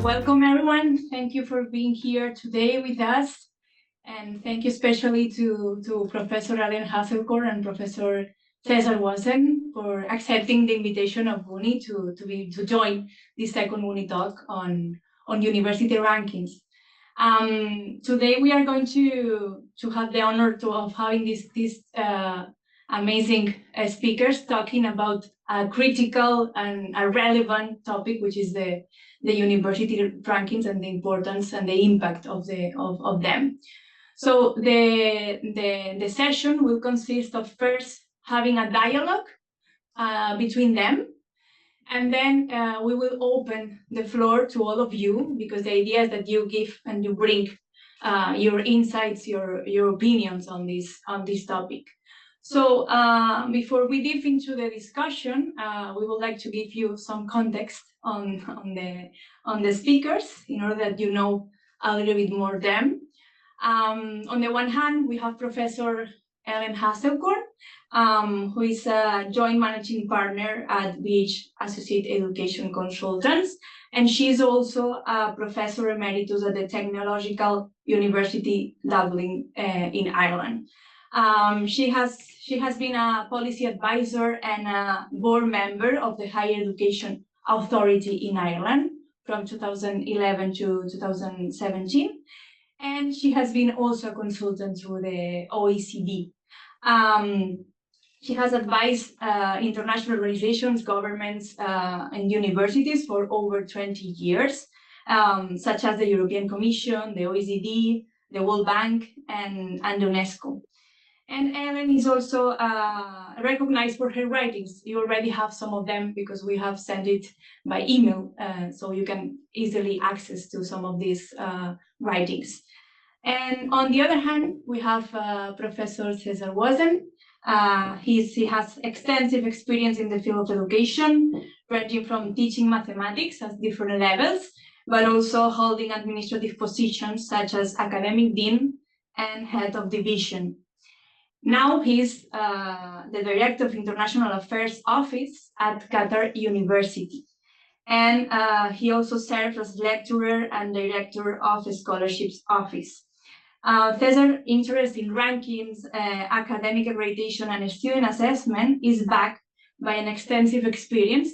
Welcome everyone. Thank you for being here today with us. And thank you especially to Professor Hazelkorn and Professor Cesar Wazen for accepting the invitation of GUNi to join this second GUNi talk on university rankings. Today we are going to have the honor of having these amazing speakers talking about a critical and a relevant topic, which is the university rankings and the importance and the impact of them. So the session will consist of first having a dialogue between them, and then we will open the floor to all of you, because the idea is that you give and you bring your insights, your opinions on this topic. So before we dive into the discussion, we would like to give you some context on the speakers in order that you know a little bit more them. On the one hand, we have Professor Hazelkorn, who is a joint managing partner at BH Associate Education Consultants, and she is also a professor emeritus at the Technological University Dublin in Ireland. She has been a policy advisor and a board member of the Higher Education Authority in Ireland from 2011 to 2017. And she has been also a consultant through the OECD. She has advised international organizations, governments, and universities for over 20 years, such as the European Commission, the OECD, the World Bank, and UNESCO. And Ellen is also recognized for her writings. You already have some of them because we have sent it by email, so you can easily access to some of these writings. And on the other hand, we have Professor Cesar Wazen. He has extensive experience in the field of education, ranging from teaching mathematics at different levels, but also holding administrative positions such as academic dean and head of division. Now he's the Director of International Affairs Office at Qatar University. And he also serves as lecturer and director of the Scholarships Office. Cesar's interest in rankings, academic accreditation, and student assessment is backed by an extensive experience,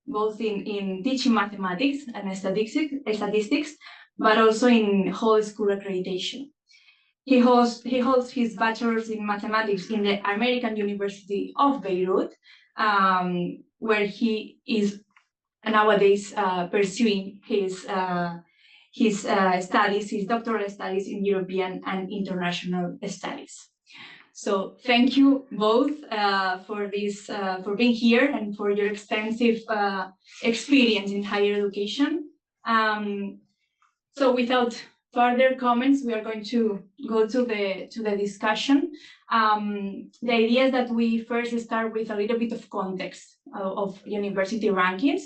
both in teaching mathematics and statistics, but also in whole school accreditation. He holds his bachelor's in mathematics in the American University of Beirut, where he is nowadays pursuing his studies, his doctoral studies in European and international studies. So thank you both for being here and for your extensive experience in higher education. So without further comments, we are going to go to the discussion. The idea is that we first start with a little bit of context of university rankings.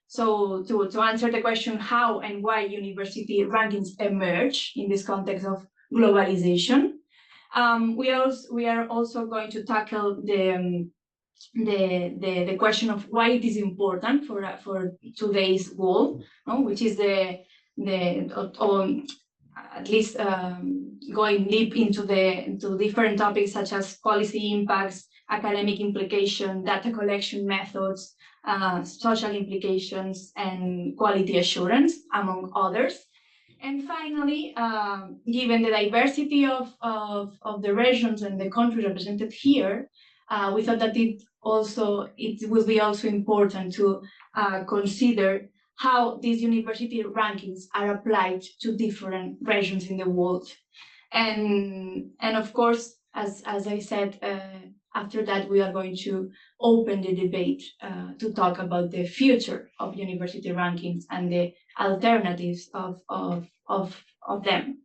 So to answer the question how and why university rankings emerge in this context of globalization, we are also going to tackle the question of why it is important for today's world, which is at least going deep into different topics such as policy impacts, academic implication, data collection methods, social implications, and quality assurance, among others. And finally, given the diversity of the regions and the countries represented here, we thought that it will be also important to consider how these university rankings are applied to different regions in the world. And of course, as I said, after that, we are going to open the debate to talk about the future of university rankings and the alternatives of them.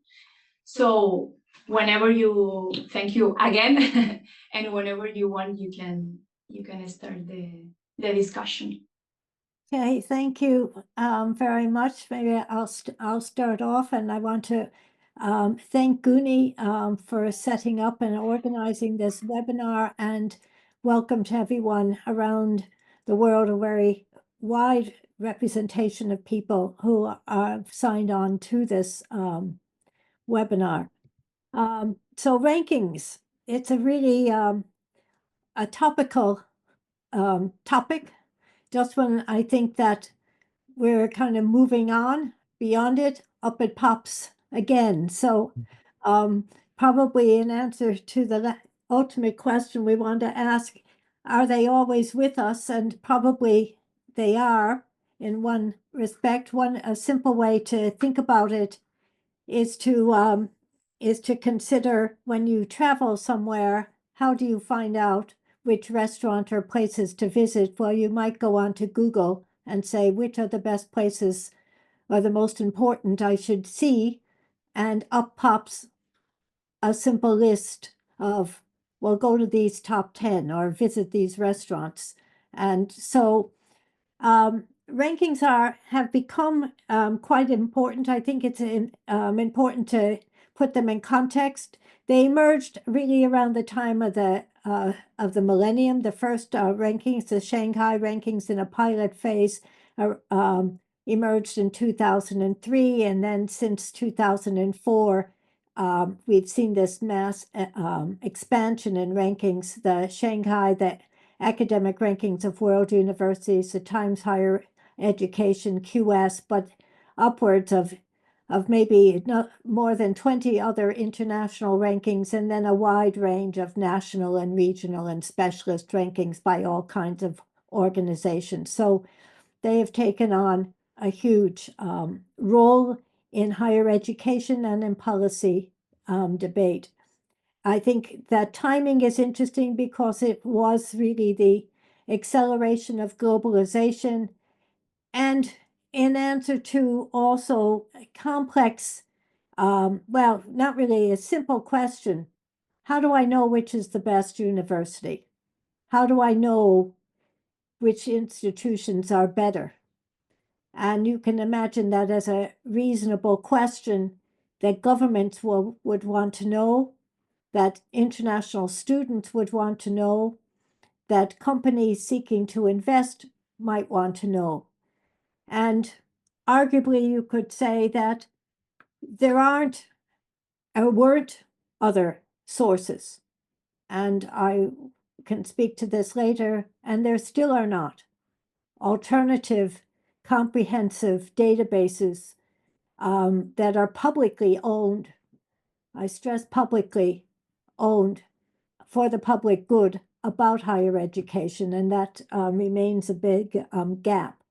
So thank you again, and whenever you want, you can start the discussion. Okay, thank you very much. Maybe I'll start off, and I want to thank GUNi for setting up and organizing this webinar, and welcome to everyone around the world, a very wide representation of people who are signed on to this webinar. So rankings, it's a really a topical topic, just when I think that we're kind of moving on beyond it, up it pops again. So probably in answer to the ultimate question we want to ask, are they always with us? And probably they are in one respect. A simple way to think about it is to consider when you travel somewhere, how do you find out which restaurant or places to visit? Well, you might go on to Google and say, which are the best places or the most important I should see? And up pops a simple list of, well, go to these top 10 or visit these restaurants. And so rankings have become quite important. I think it's important to put them in context. They emerged really around the time of the millennium. The first rankings, the Shanghai rankings in a pilot phase, emerged in 2003, and then since 2004, we've seen this mass expansion in rankings. The Shanghai, the academic rankings of world universities, the Times Higher Education, QS, but upwards of maybe not more than 20 other international rankings, and then a wide range of national and regional and specialist rankings by all kinds of organizations. So they have taken on a huge role in higher education and in policy debate. I think that timing is interesting because it was really the acceleration of globalization, and in answer to also a complex, well, not really a simple question. How do I know which is the best university? How do I know which institutions are better? And you can imagine that as a reasonable question that governments would want to know, that international students would want to know, that companies seeking to invest might want to know. And arguably, you could say that there aren't or weren't other sources. And I can speak to this later, and there still are not alternative, comprehensive databases that are publicly owned. I stress publicly owned for the public good about higher education, and that remains a big gap.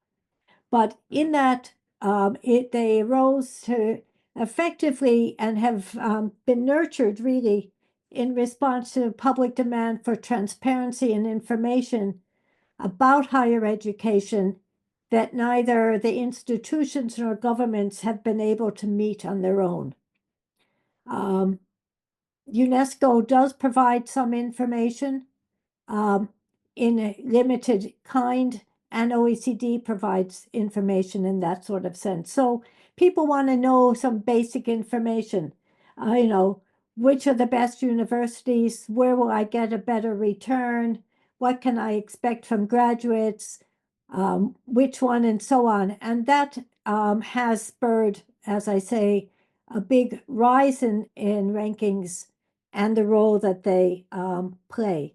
But in that, they arose to effectively and have been nurtured really in response to public demand for transparency and information about higher education that neither the institutions nor governments have been able to meet on their own. UNESCO does provide some information in a limited kind, and OECD provides information in that sort of sense. So people want to know some basic information, which are the best universities, where will I get a better return, what can I expect from graduates, which one, and so on. And that has spurred, as I say, a big rise in rankings and the role that they play.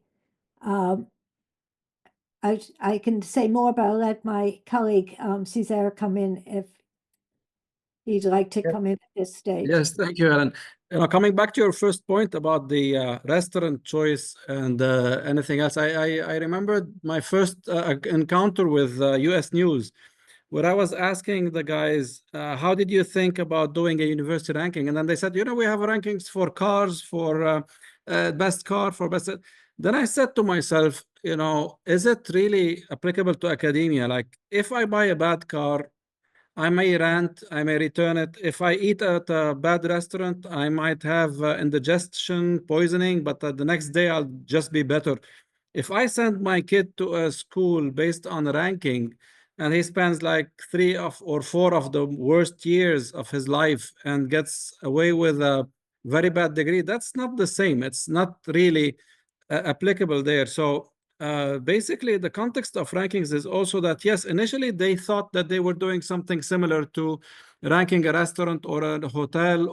I can say more, but I'll let my colleague Cesar come in if he'd like to come in at this stage. Yes, thank you, Ellen. Coming back to your first point about the restaurant choice and anything else, I remembered my first encounter with US News, where I was asking the guys, how did you think about doing a university ranking? And then they said, we have rankings for cars, for best car, for best. Then I said to myself, is it really applicable to academia? Like, if I buy a bad car, I may rant, I may return it. If I eat at a bad restaurant, I might have indigestion, poisoning, but the next day I'll just be better. If I send my kid to a school based on ranking, and he spends like 3 or 4 of the worst years of his life and gets away with a very bad degree, that's not the same. It's not really applicable there. So basically the context of rankings is also that, yes, initially they thought that they were doing something similar to ranking a restaurant or a hotel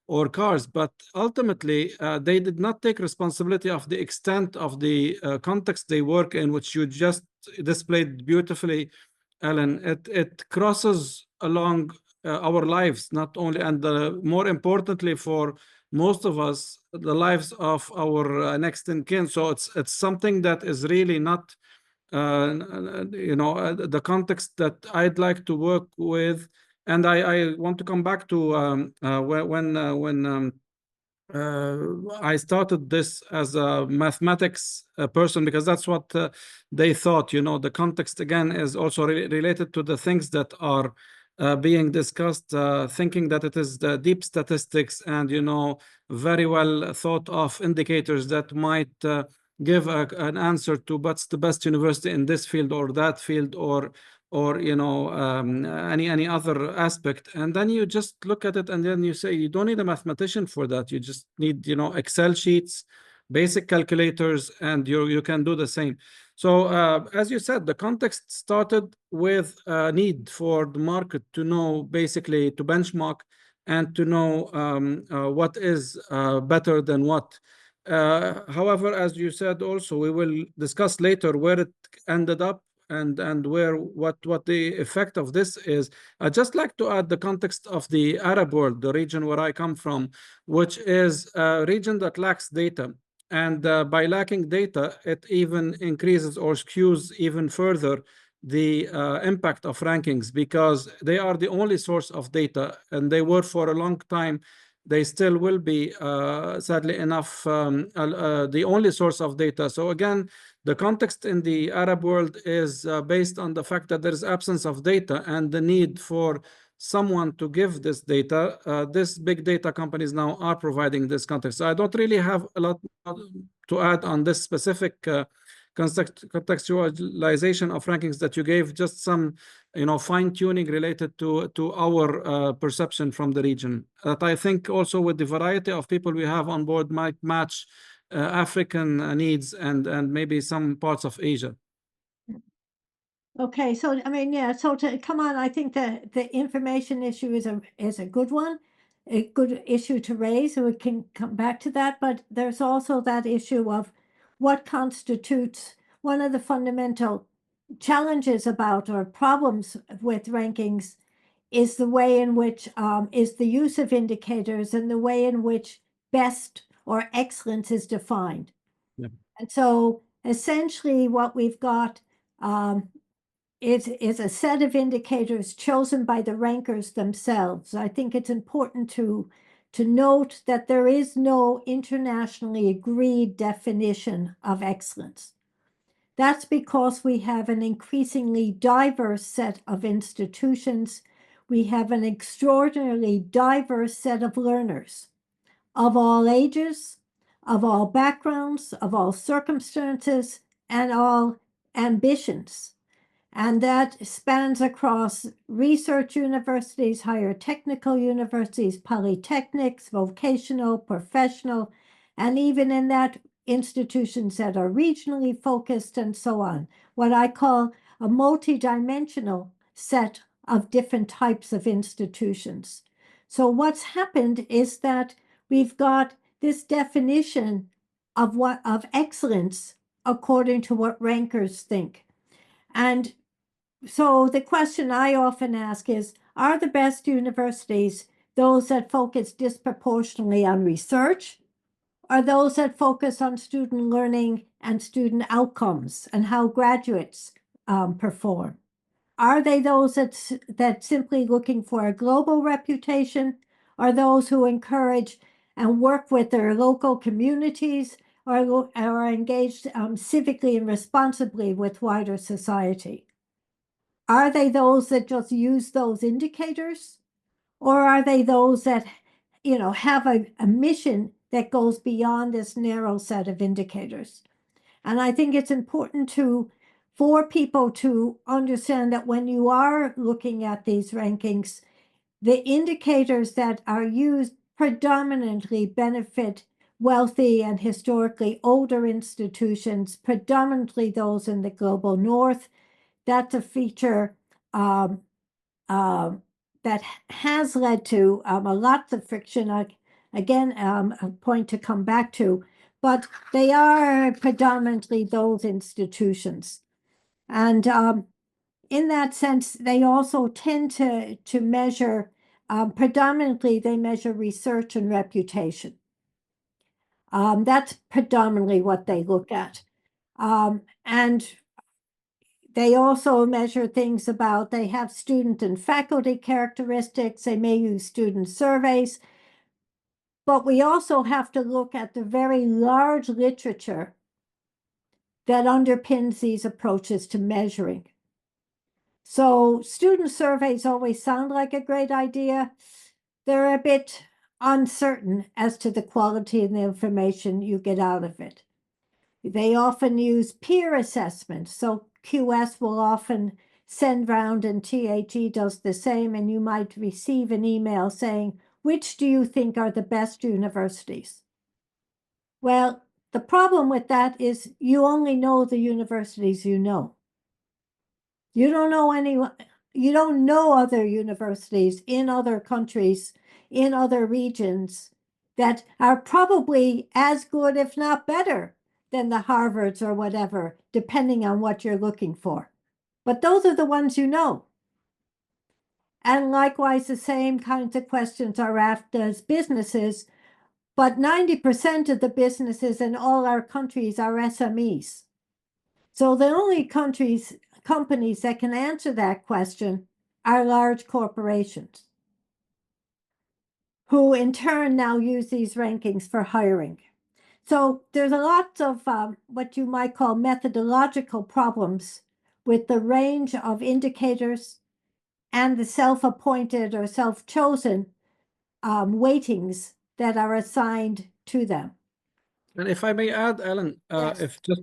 or cars, but ultimately they did not take responsibility of the extent of the context they work in, which you just displayed beautifully, Ellen. It crosses along our lives, not only, and more importantly for most of us, the lives of our next in kin. So it's something that is really not, the context that I'd like to work with. And I want to come back to when I started this as a mathematics person, because that's what they thought. The context again is also related to the things that are being discussed, thinking that it is the deep statistics and very well thought of indicators that might give an answer to what's the best university in this field or that field, or any other aspect. And then you just look at it and then you say you don't need a mathematician for that. You just need Excel sheets, basic calculators, and you can do the same. So as you said, the context started with a need for the market to know, basically to benchmark and to know what is better than what. However, as you said, also we will discuss later where it ended up and what the effect of this is. I'd just like to add the context of the Arab world, the region where I come from, which is a region that lacks data. And by lacking data, it even increases or skews even further the impact of rankings, because they are the only source of data, and they were for a long time. They still will be, sadly enough, the only source of data. So again, the context in the Arab world is based on the fact that there is absence of data and the need for someone to give this data. This big data companies now are providing this context. So I don't really have a lot to add on this specific contextualization of rankings that you gave, just some fine tuning related to our perception from the region, that I think also with the variety of people we have on board might match African needs and maybe some parts of Asia. Okay, so I mean, yeah, so to come on, I think that the information issue is a good one, a good issue to raise, so we can come back to that. But there's also that issue of what constitutes one of the fundamental challenges about or problems with rankings is the way in which is the use of indicators and the way in which best or excellence is defined. Yep. And so essentially what we've got is a set of indicators chosen by the rankers themselves. I think it's important to note that there is no internationally agreed definition of excellence. That's because we have an increasingly diverse set of institutions. We have an extraordinarily diverse set of learners of all ages, of all backgrounds, of all circumstances, and all ambitions. And that spans across research universities, higher technical universities, polytechnics, vocational, professional, and even in that institutions that are regionally focused and so on. What I call a multidimensional set of different types of institutions. So what's happened is that we've got this definition of excellence according to what rankers think. And so the question I often ask is, are the best universities those that focus disproportionately on research, or those that focus on student learning and student outcomes and how graduates perform? Are they those that simply looking for a global reputation, or those who encourage and work with their local communities, or are engaged civically and responsibly with wider society? Are they those that just use those indicators? Or are they those that, have a mission that goes beyond this narrow set of indicators? And I think it's important for people to understand that when you are looking at these rankings, the indicators that are used predominantly benefit wealthy and historically older institutions, predominantly those in the global north. That's a feature that has led to a lot of friction. Again, a point to come back to, but they are predominantly those institutions. And in that sense, they also tend to measure, predominantly they measure research and reputation. That's predominantly what they look at. And they also measure things about, they have student and faculty characteristics, they may use student surveys, but we also have to look at the very large literature that underpins these approaches to measuring. So student surveys always sound like a great idea. They're a bit uncertain as to the quality and the information you get out of it. They often use peer assessment. So QS will often send round, and THE does the same, and you might receive an email saying, which do you think are the best universities? Well, the problem with that is you only know the universities you know. You don't know you don't know other universities in other countries, in other regions that are probably as good, if not better, than the Harvards or whatever, depending on what you're looking for. But those are the ones you know. And likewise, the same kinds of questions are asked as businesses, but 90% of the businesses in all our countries are SMEs. So the only companies that can answer that question are large corporations, who in turn now use these rankings for hiring. So there's a lot of what you might call methodological problems with the range of indicators and the self-appointed or self-chosen weightings that are assigned to them. And if I may add, Ellen, Yes. if just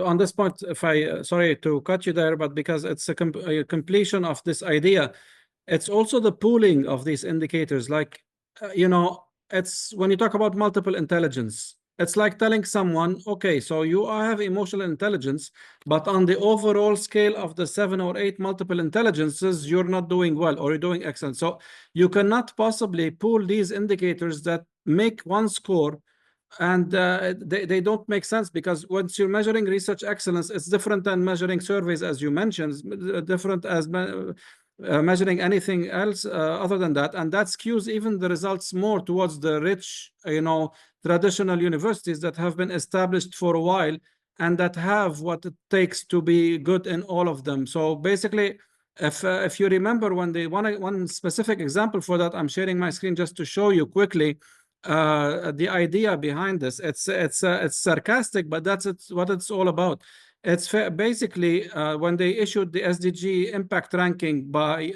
on this point, if I, sorry to cut you there, but because it's a completion of this idea, it's also the pooling of these indicators. Like, you know, it's when you talk about multiple intelligence, it's like telling someone, okay, so you have emotional intelligence, but on the overall scale of the 7 or 8 multiple intelligences, you're not doing well or you're doing excellent. So you cannot possibly pool these indicators that make one score, and they don't make sense, because once you're measuring research excellence, it's different than measuring surveys, as you mentioned, it's different as measuring anything else other than that, and that skews even the results more towards the rich, you know, traditional universities that have been established for a while and that have what it takes to be good in all of them. So basically, if you remember, when they one specific example for that, I'm sharing my screen just to show you quickly the idea behind this. It's sarcastic, but that's what it's all about. It's basically when they issued the SDG impact ranking by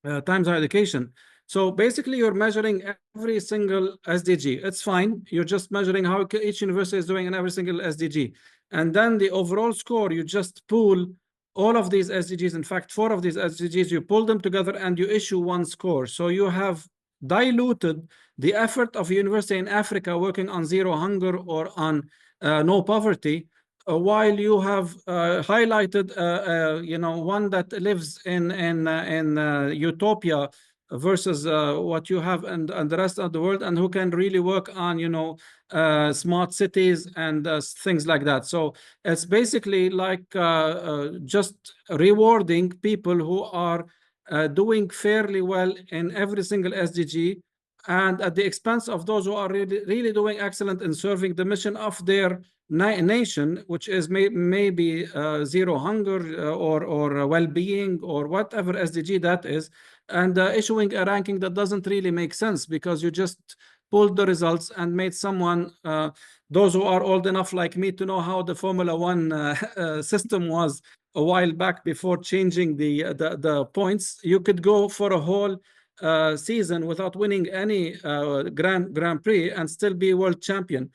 Times Higher Education. So basically, you're measuring every single SDG. It's fine. You're just measuring how each university is doing in every single SDG. And then the overall score, you just pool all of these SDGs. In fact, 4 of these SDGs, you pull them together and you issue one score. So you have diluted the effort of a university in Africa working on zero hunger or on no poverty, while you have highlighted, you know, one that lives in utopia versus what you have and the rest of the world, and who can really work on, you know, smart cities and things like that. So it's basically like just rewarding people who are doing fairly well in every single SDG, and at the expense of those who are really doing excellent in serving the mission of their nation, which is maybe zero hunger or well-being or whatever SDG that is, and issuing a ranking that doesn't really make sense, because you just pulled the results and made someone, those who are old enough like me to know how the Formula One system was a while back before changing the points, you could go for a whole season without winning any Grand Prix and still be world champion.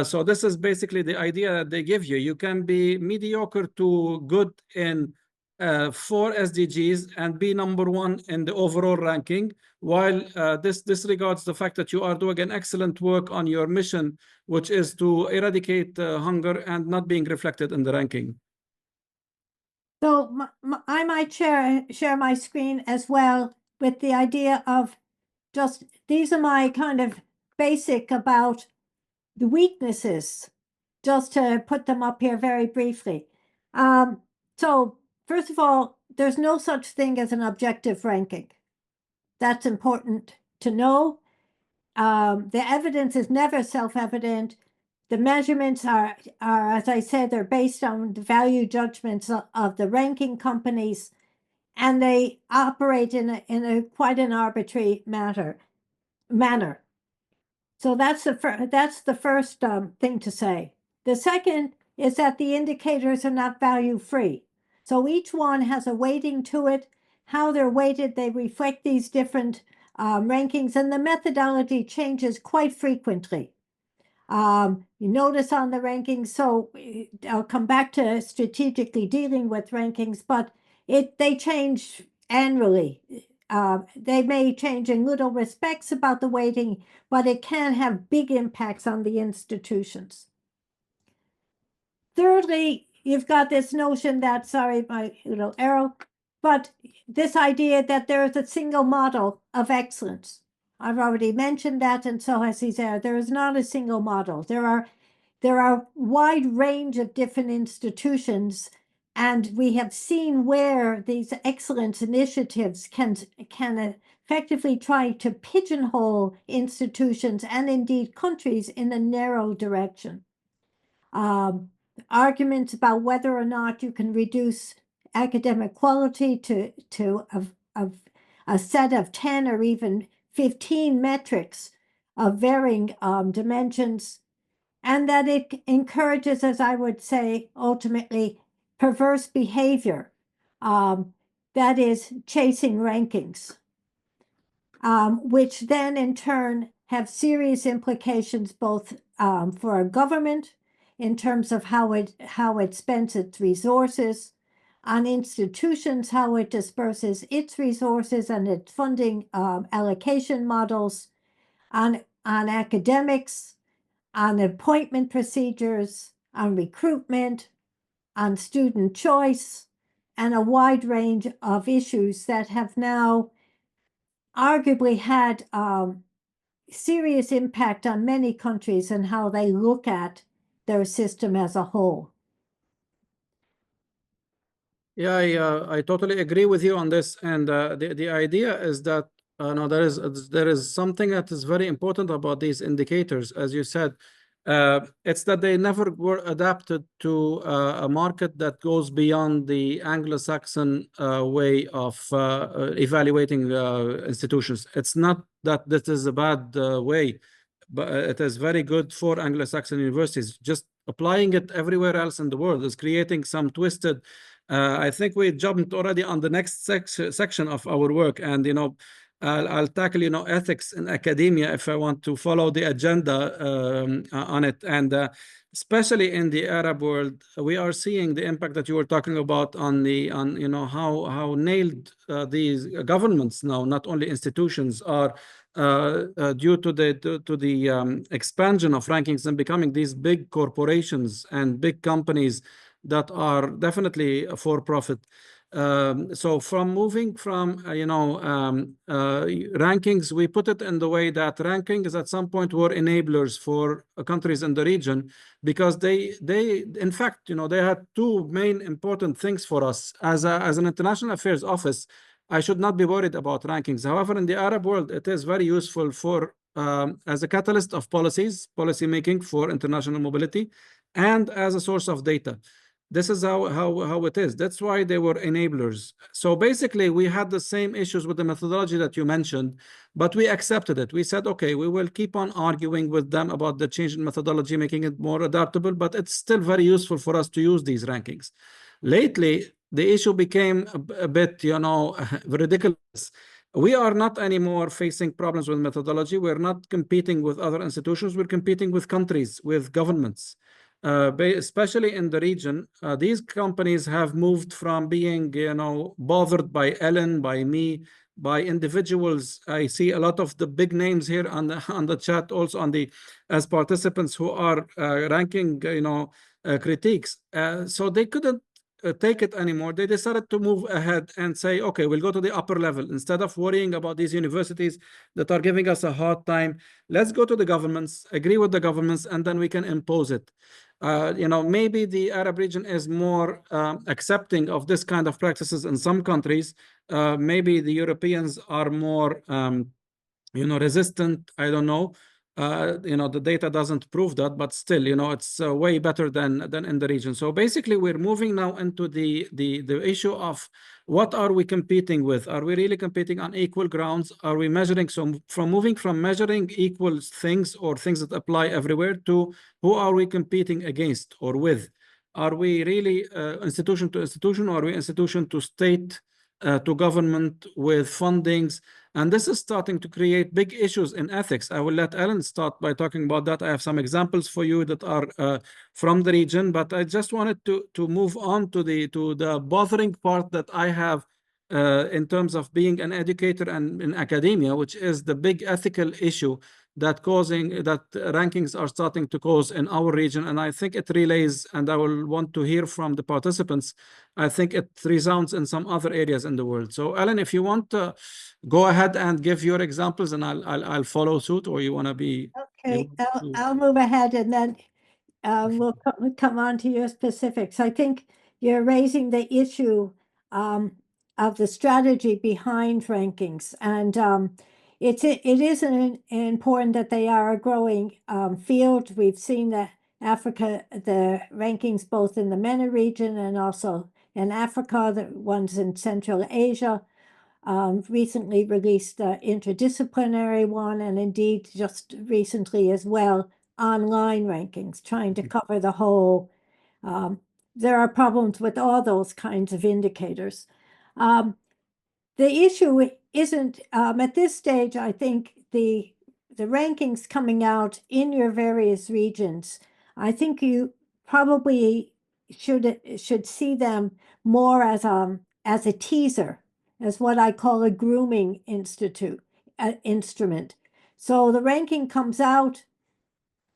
So this is basically the idea that they give you. You can be mediocre to good in 4 SDGs and be #1 in the overall ranking, while this disregards the fact that you are doing an excellent work on your mission, which is to eradicate hunger, and not being reflected in the ranking. So I might share my screen as well with the idea of just, these are my kind of basic about the weaknesses, just to put them up here very briefly. So first of all, there's no such thing as an objective ranking. That's important to know. The evidence is never self-evident. The measurements are, as I said, they're based on the value judgments of the ranking companies, and they operate in a quite an arbitrary manner. So that's the first thing to say. The second is that the indicators are not value-free. So each one has a weighting to it. How they're weighted, they reflect these different rankings, and the methodology changes quite frequently. You notice on the rankings, so I'll come back to strategically dealing with rankings, but they change annually. They may change in little respects about the weighting, but it can have big impacts on the institutions. Thirdly, you've got this notion that, sorry, my little arrow, but this idea that there is a single model of excellence. I've already mentioned that, and so has Cesar. There is not a single model. There are wide range of different institutions, and we have seen where these excellence initiatives can effectively try to pigeonhole institutions and indeed countries in a narrow direction. Arguments about whether or not you can reduce academic quality to a set of 10 or even 15 metrics of varying dimensions, and that it encourages, as I would say, ultimately perverse behavior, that is chasing rankings, which then in turn have serious implications both for a government in terms of how it spends its resources, on institutions, how it disperses its resources and its funding allocation models, on academics, on appointment procedures, on recruitment, on student choice, and a wide range of issues that have now arguably had serious impact on many countries and how they look at their system as a whole. Yeah, I totally agree with you on this. And the idea is that no, there is something that is very important about these indicators, as you said. It's that they never were adapted to a market that goes beyond the Anglo-Saxon way of evaluating institutions. It's not that this is a bad way, but it is very good for Anglo-Saxon universities. Just applying it everywhere else in the world is creating some twisted. I think we jumped already on the next section of our work, and I'll tackle ethics in academia if I want to follow the agenda on it. And especially in the Arab world, we are seeing the impact that you were talking about on how nailed these governments now, not only institutions, are due to the expansion of rankings and becoming these big corporations and big companies that are definitely for profit. So from moving from rankings, we put it in the way that rankings at some point were enablers for countries in the region, because they in fact they had two main important things for us as an international affairs office. I should not be worried about rankings. However, in the Arab world, it is very useful for as a catalyst of policy making for international mobility, and as a source of data. This is how it is. That's why they were enablers. So basically, we had the same issues with the methodology that you mentioned, but we accepted it. We said, okay, we will keep on arguing with them about the change in methodology, making it more adaptable, but it's still very useful for us to use these rankings. Lately, the issue became a bit, ridiculous. We are not anymore facing problems with methodology. We're not competing with other institutions. We're competing with countries, with governments. especially in the region. These companies have moved from being, bothered by Ellen, by me, by individuals. I see a lot of the big names here on the on the chat, also on the as participants who are ranking, critiques. So they couldn't take it anymore. They decided to move ahead and say, okay, we'll go to the upper level. Instead of worrying about these universities that are giving us a hard time, let's go to the governments, agree with the governments, and then we can impose it. Maybe the Arab region is more accepting of this kind of practices in some countries. Maybe the Europeans are more, resistant. I don't know. The data doesn't prove that, but still, it's way better than in the region. So basically, we're moving now into the issue of what are we competing with? Are we really competing on equal grounds? Are we measuring? So from moving from measuring equal things or things that apply everywhere to who are we competing against or with? Are we really institution to institution, or are we institution to state, to government with fundings? And this is starting to create big issues in ethics. I will let Ellen start by talking about that. I have some examples for you that are from the region, but I just wanted to move on to the bothering part that I have in terms of being an educator and in academia, which is the big ethical issue that rankings are starting to cause in our region. And I think it relays, and I will want to hear from the participants. I think it resounds in some other areas in the world. So Ellen, if you want to go ahead and give your examples, and I'll follow suit, or you want to be. Okay, I'll move ahead, and then we'll come on to your specifics. I think you're raising the issue of the strategy behind rankings, and it is important that they are a growing field. We've seen that the rankings both in the MENA region and also in Africa, the ones in Central Asia, recently released the interdisciplinary one, and indeed just recently as well, online rankings, trying to cover the whole. There are problems with all those kinds of indicators. The issue isn't, at this stage, I think the rankings coming out in your various regions, I think you probably should see them more as a teaser, as what I call a grooming instrument. So the ranking comes out.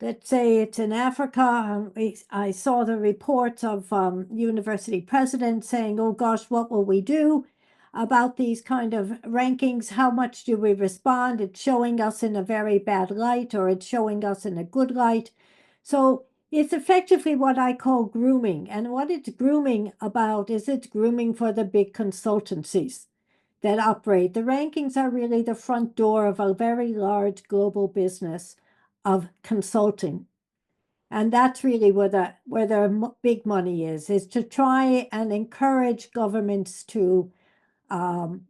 Let's say it's in Africa. I saw the reports of university presidents saying, oh gosh, what will we do about these kind of rankings? How much do we respond? It's showing us in a very bad light, or it's showing us in a good light. So it's effectively what I call grooming. And what it's grooming about is it's grooming for the big consultancies that operate. The rankings are really the front door of a very large global business of consulting. And that's really where the big money is to try and encourage governments to hire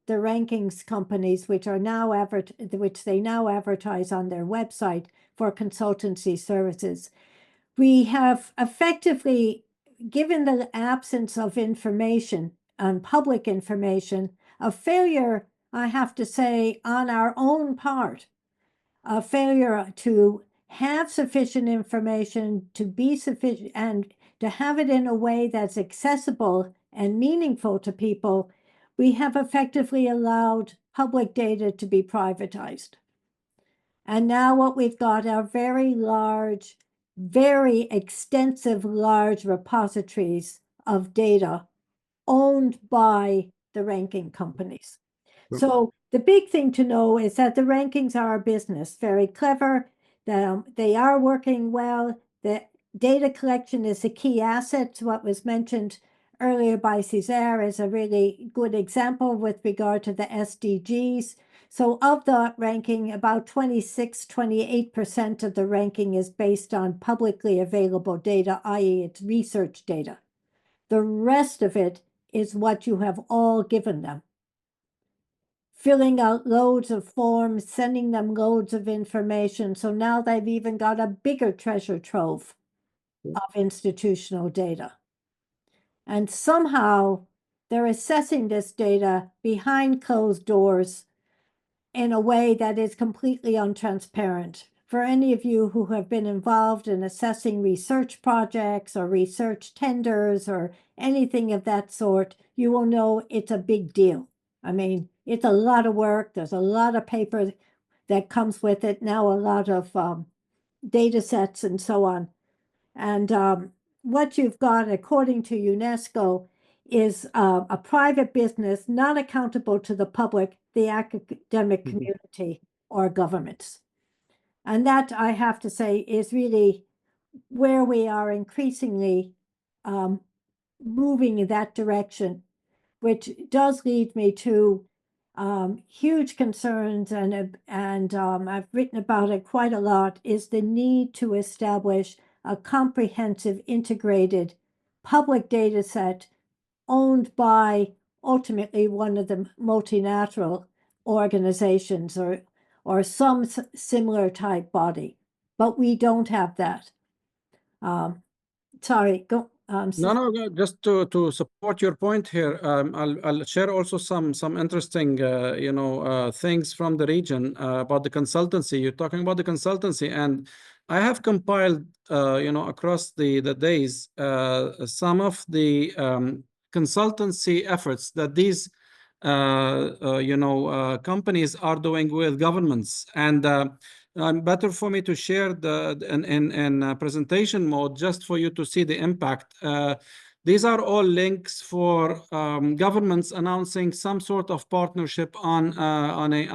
the rankings companies, which they now advertise on their website for consultancy services. We have effectively, given the absence of information and public information, a failure, I have to say, on our own part, a failure to have sufficient information, to be sufficient, and to have it in a way that's accessible and meaningful to people. We have effectively allowed public data to be privatized. And now what we've got are very large, very extensive, large repositories of data owned by the ranking companies. So the big thing to know is that the rankings are a business, very clever, that they are working well. The data collection is a key asset. What was mentioned earlier by Cesar is a really good example with regard to the SDGs. So of the ranking, about 28% of the ranking is based on publicly available data, i.e. it's research data. The rest of it is what you have all given them. Filling out loads of forms, sending them loads of information. So now they've even got a bigger treasure trove of institutional data. And somehow they're assessing this data behind closed doors in a way that is completely untransparent. for any of you who have been involved in assessing research projects or research tenders or anything of that sort, you will know it's a big deal. I mean, it's a lot of work. There's a lot of paper that comes with it. Now, a lot of data sets and so on. And what you've got, according to UNESCO, is a private business not accountable to the public, the academic community, or governments. And that, I have to say, is really where we are increasingly moving in that direction, which does lead me to huge concerns, and I've written about it quite a lot, is the need to establish a comprehensive, integrated public data set owned by ultimately one of the multinational organizations or some similar type body. But we don't have that. Sorry, go. No, just to support your point here, I'll share also some interesting things from the region about the consultancy. You're talking about the consultancy, and I have compiled across the days some of the consultancy efforts that these companies are doing with governments, and better for me to share in presentation mode just for you to see the impact. These are all links for governments announcing some sort of partnership on a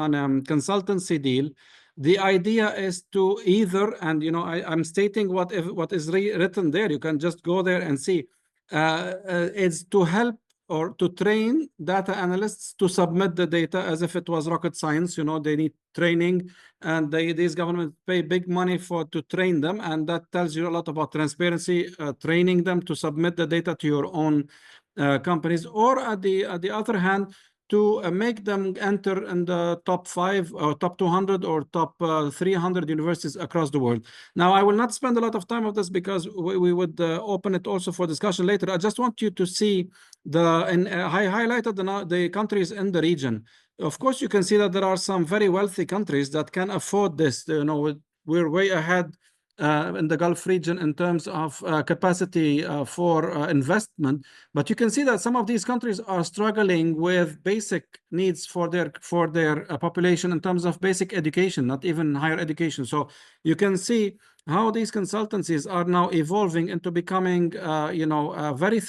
consultancy deal. The idea is to either, and I'm stating what is written there. You can just go there and see. It's to help or to train data analysts to submit the data as if it was rocket science. They need training, and these governments pay big money to train them, and that tells you a lot about transparency, training them to submit the data to your own companies, or at the other hand, to make them enter in the top 5 or top 200 or top 300 universities across the world. Now, I will not spend a lot of time on this because we would open it also for discussion later. I just want you to see I highlighted the countries in the region. Of course, you can see that there are some very wealthy countries that can afford this. We're way ahead in the Gulf region in terms of capacity for investment. But you can see that some of these countries are struggling with basic needs for their population in terms of basic education, not even higher education. So you can see how these consultancies are now evolving into becoming, very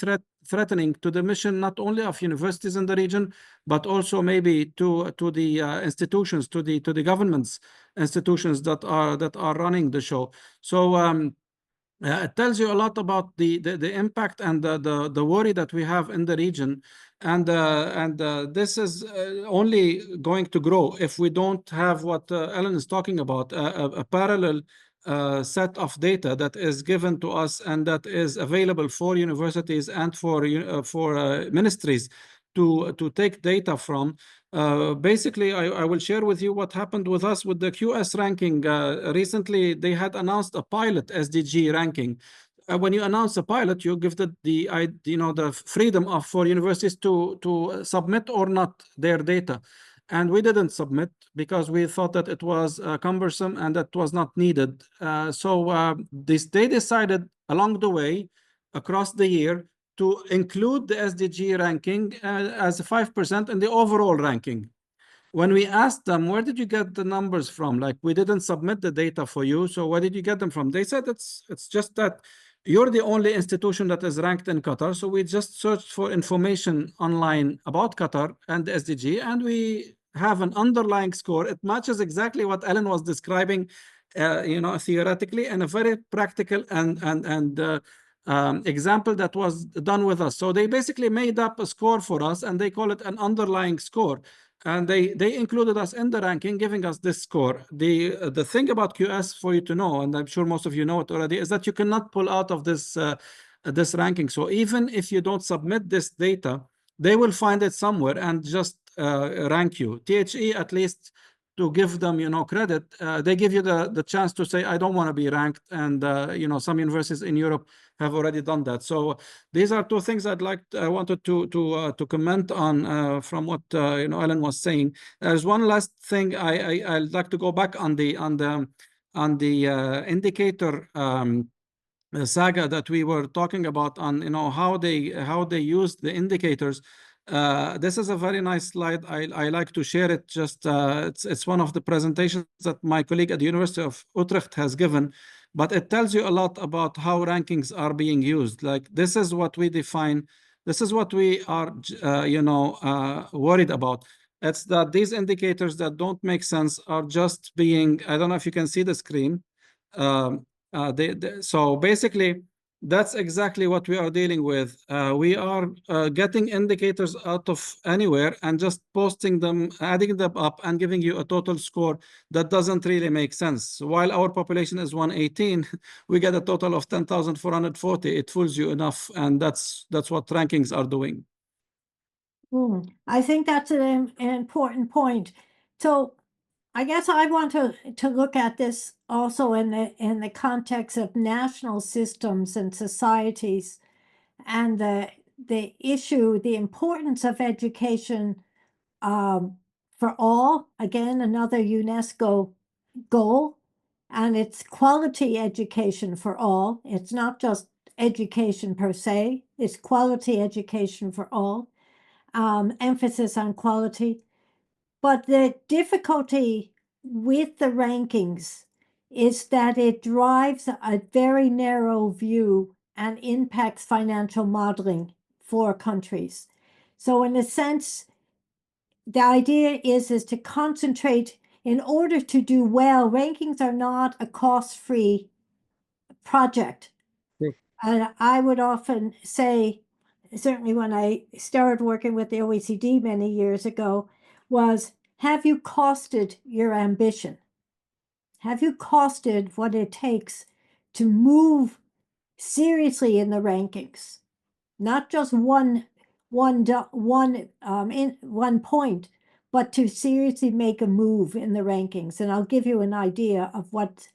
threatening to the mission, not only of universities in the region, but also maybe to the institutions, to the governments institutions that are running the show. So it tells you a lot about the impact and the worry that we have in the region, and this is only going to grow if we don't have what Ellen is talking about, a parallel set of data that is given to us and that is available for universities and for ministries to take data from. Basically, I will share with you what happened with us with the QS ranking. Recently, they had announced a pilot SDG ranking. When you announce a pilot, you give the freedom for universities to submit or not their data. And we didn't submit because we thought that it was cumbersome and that was not needed. So they decided along the way, across the year, to include the SDG ranking as 5% in the overall ranking. When we asked them, where did you get the numbers from? Like, we didn't submit the data for you, so where did you get them from? They said it's just that you're the only institution that is ranked in Qatar. So we just searched for information online about Qatar and the SDG, and we have an underlying score. It matches exactly what Ellen was describing, theoretically, and a very practical and example that was done with us. So they basically made up a score for us, and they call it an underlying score. And they included us in the ranking, giving us this score. The thing about QS, for you to know, and I'm sure most of you know it already, is that you cannot pull out of this ranking. So even if you don't submit this data, they will find it somewhere and just rank you. THE, at least, to give them credit, they give you the chance to say, I don't want to be ranked. And some universities in Europe have already done that. So these are two things I wanted to comment on from what Ellen was saying. There's one last thing I'd like to go back on the indicator saga that we were talking about on, how they use the indicators. This is a very nice slide. I like to share it. Just it's one of the presentations that my colleague at the University of Utrecht has given, but it tells you a lot about how rankings are being used. Like, this is what we define. This is what we are, worried about. It's that these indicators that don't make sense are just being, I don't know if you can see the screen. So basically, that's exactly what we are dealing with. We are getting indicators out of anywhere and just posting them, adding them up, and giving you a total score that doesn't really make sense. So while our population is 118, we get a total of 10,440. It fools you enough, and that's what rankings are doing. I think that's an important point. So I guess I want to look at this also in the context of national systems and societies, and the issue, the importance of education for all. Again, another UNESCO goal, and it's quality education for all. It's not just education per se, it's quality education for all. Emphasis on quality. But the difficulty with the rankings is that it drives a very narrow view and impacts financial modeling for countries. So in a sense, the idea is to concentrate. In order to do well, rankings are not a cost-free project. Sure. And I would often say, certainly when I started working with the OECD many years ago, was, have you costed your ambition? Have you costed what it takes to move seriously in the rankings? Not just one point, but to seriously make a move in the rankings. And I'll give you an idea of what's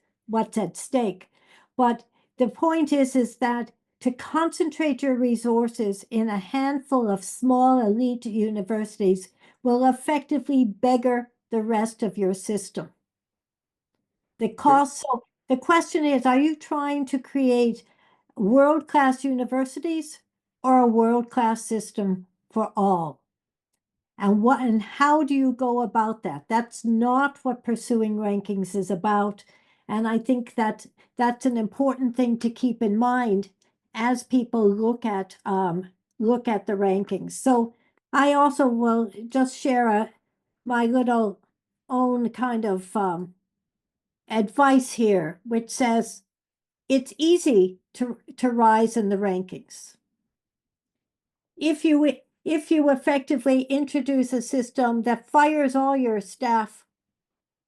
at stake. But the point is that to concentrate your resources in a handful of small elite universities will effectively beggar the rest of your system. The cost. So the question is, are you trying to create world-class universities or a world-class system for all? And how do you go about that? That's not what pursuing rankings is about. And I think that that's an important thing to keep in mind as people look at the rankings. So I also will just share my little own kind of advice here, which says it's easy to rise in the rankings. If you effectively introduce a system that fires all your staff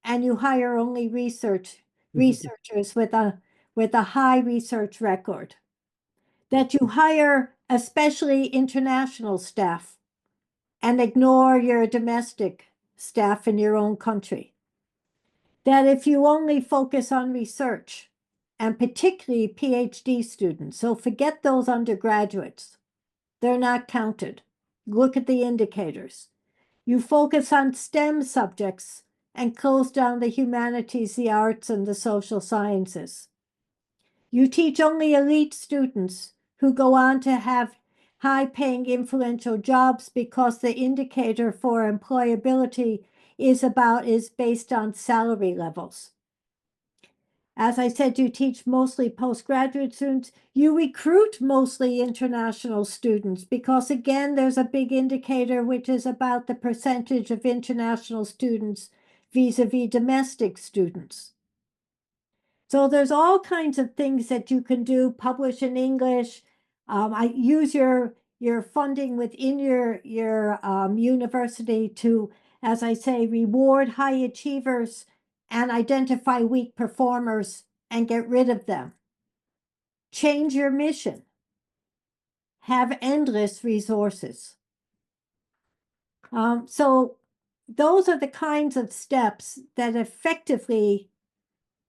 and you hire only researchers with a high research record, that you hire especially international staff and ignore your domestic staff in your own country, that if you only focus on research, and particularly PhD students, so forget those undergraduates, they're not counted. Look at the indicators. You focus on STEM subjects and close down the humanities, the arts, and the social sciences. You teach only elite students who go on to have high-paying influential jobs because the indicator for employability is based on salary levels. As I said, you teach mostly postgraduate students. You recruit mostly international students because, again, there's a big indicator which is about the percentage of international students vis-a-vis domestic students. So there's all kinds of things that you can do. Publish in English. I use your funding within your university to, as I say, reward high achievers and identify weak performers and get rid of them. Change your mission. Have endless resources. So those are the kinds of steps that effectively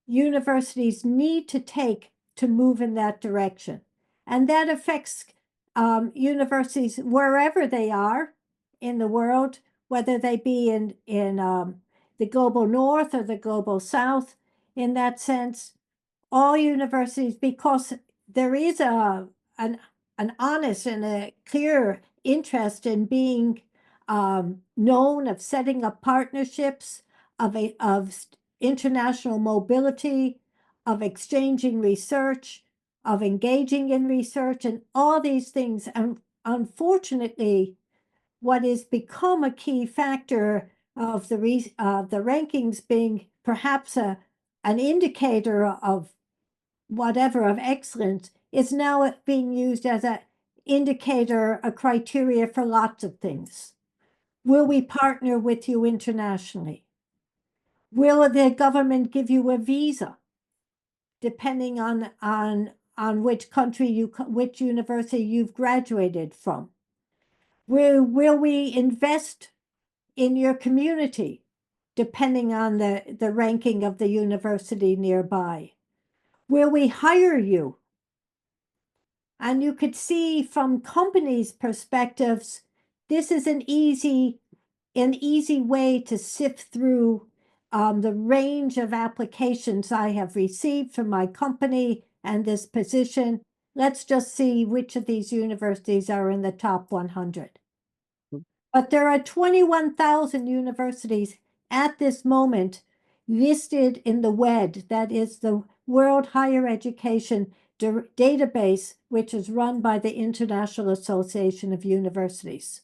universities need to take to move in that direction. And that affects universities wherever they are in the world, whether they be in the global north or the global south. in that sense, all universities, because there is an honest and a clear interest in being known, of setting up partnerships, of international mobility, of exchanging research, of engaging in research, and all these things. And unfortunately, what has become a key factor of the rankings being perhaps an indicator of whatever of excellence is now being used as an indicator, a criteria for lots of things. Will we partner with you internationally? Will the government give you a visa, depending on which country which university you've graduated from? Will we invest in your community, depending on the ranking of the university nearby? Will we hire you? And you could see from companies' perspectives, this is an easy way to sift through the range of applications I have received from my company and this position. Let's just see which of these universities are in the top 100. But there are 21,000 universities at this moment listed in the WED, that is the World Higher Education database, which is run by the International Association of Universities.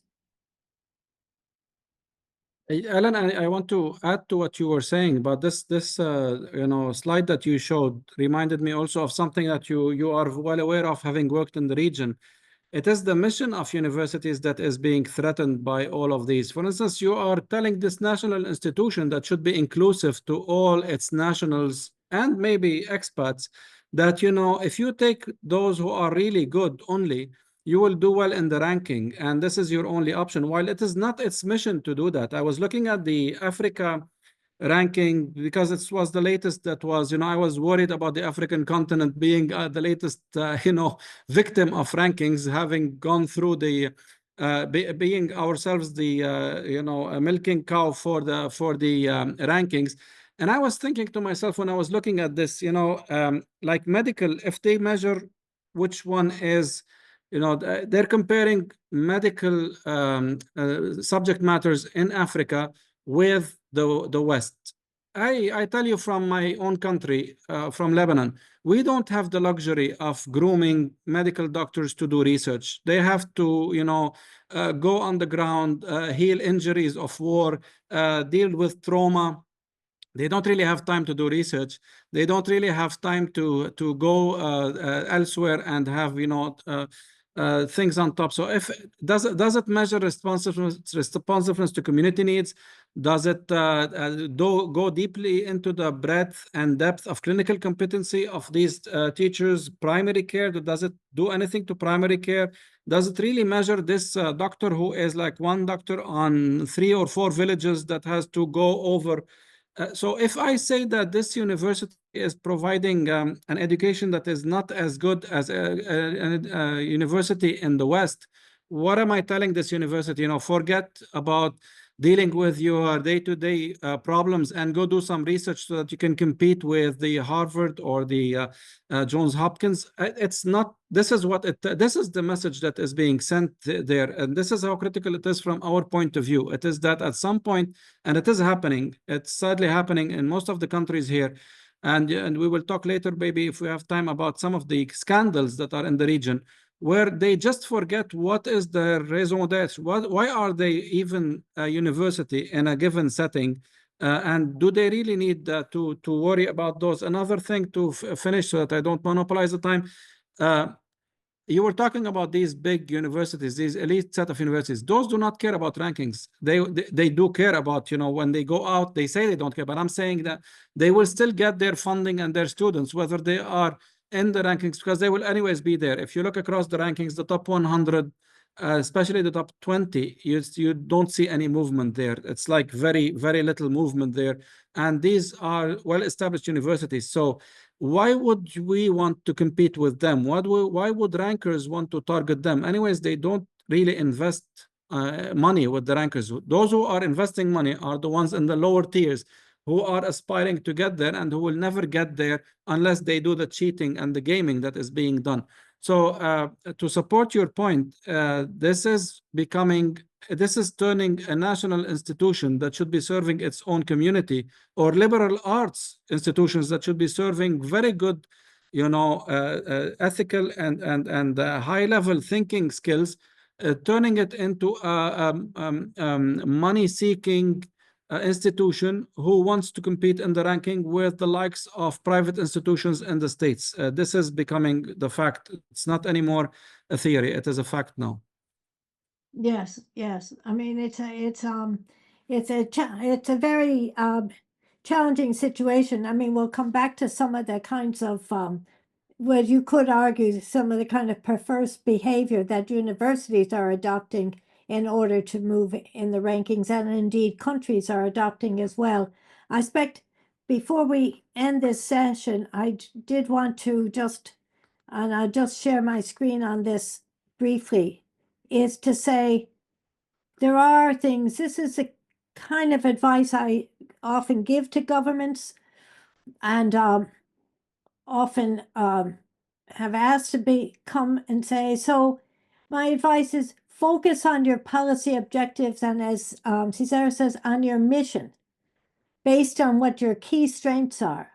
Ellen, I want to add to what you were saying, but this slide that you showed reminded me also of something that you are well aware of, having worked in the region. It is the mission of universities that is being threatened by all of these. For instance, you are telling this national institution that should be inclusive to all its nationals and maybe expats that, if you take those who are really good only, you will do well in the ranking, and this is your only option, while it is not its mission to do that. I was looking at the Africa ranking because it was the latest that was, I was worried about the African continent being the latest, victim of rankings, having gone through the, being ourselves the, a milking cow for the rankings. And I was thinking to myself when I was looking at this, like medical, if they measure which one is, they're comparing medical subject matters in Africa with the West. I tell you from my own country, from Lebanon, we don't have the luxury of grooming medical doctors to do research. They have to, go on the ground, heal injuries of war, deal with trauma. They don't really have time to do research. They don't really have time to go elsewhere and have, things on top. So if does it measure responsiveness to community needs? Does it go deeply into the breadth and depth of clinical competency of these teachers? Primary care, does it do anything to primary care? Does it really measure this doctor who is like one doctor on 3 or 4 villages that has to go over? So if I say that this university is providing an education that is not as good as a university in the West, what am I telling this university? Forget about dealing with your day-to-day problems and go do some research so that you can compete with the Harvard or the Johns Hopkins. It's not. This is what it. This is the message that is being sent there, and this is how critical it is from our point of view. It is that at some point, and it is happening. It's sadly happening in most of the countries here. And we will talk later, maybe if we have time, about some of the scandals that are in the region, where they just forget what is the raison d'etre. Why are they even a university in a given setting? And do they really need to worry about those? Another thing to finish so that I don't monopolize the time. You were talking about these big universities, these elite set of universities. Those do not care about rankings. They do care about, when they go out, they say they don't care, but I'm saying that they will still get their funding and their students, whether they are in the rankings, because they will anyways be there. If you look across the rankings, the top 100, especially the top 20, you don't see any movement there. It's like very, very little movement there. And these are well-established universities. So why would we want to compete with them? Why would rankers want to target them? Anyways, they don't really invest money with the rankers. Those who are investing money are the ones in the lower tiers who are aspiring to get there and who will never get there unless they do the cheating and the gaming that is being done. So to support your point, this is turning a national institution that should be serving its own community, or liberal arts institutions that should be serving very good, ethical and high level thinking skills, turning it into a money seeking institution who wants to compete in the ranking with the likes of private institutions in the States. This is becoming the fact. It's not anymore a theory. It is a fact now. Yes, yes. I mean, it's a very challenging situation. I mean, we'll come back to some of the kinds of where you could argue some of the kind of perverse behavior that universities are adopting in order to move in the rankings, and indeed countries are adopting as well. I expect before we end this session, I did want to and I'll just share my screen on this briefly, is to say there are things, this is the kind of advice I often give to governments, and often have asked to come and say, so my advice is focus on your policy objectives, and as Cesar says, on your mission, based on what your key strengths are.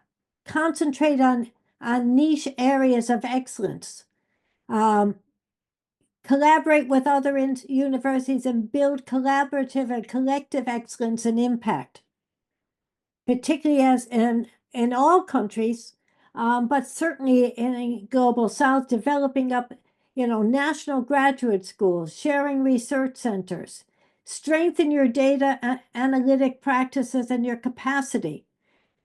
Concentrate on niche areas of excellence. Collaborate with other universities and build collaborative and collective excellence and impact, particularly as in all countries, but certainly in a global South, developing up, national graduate schools, sharing research centers, strengthen your data analytic practices and your capacity.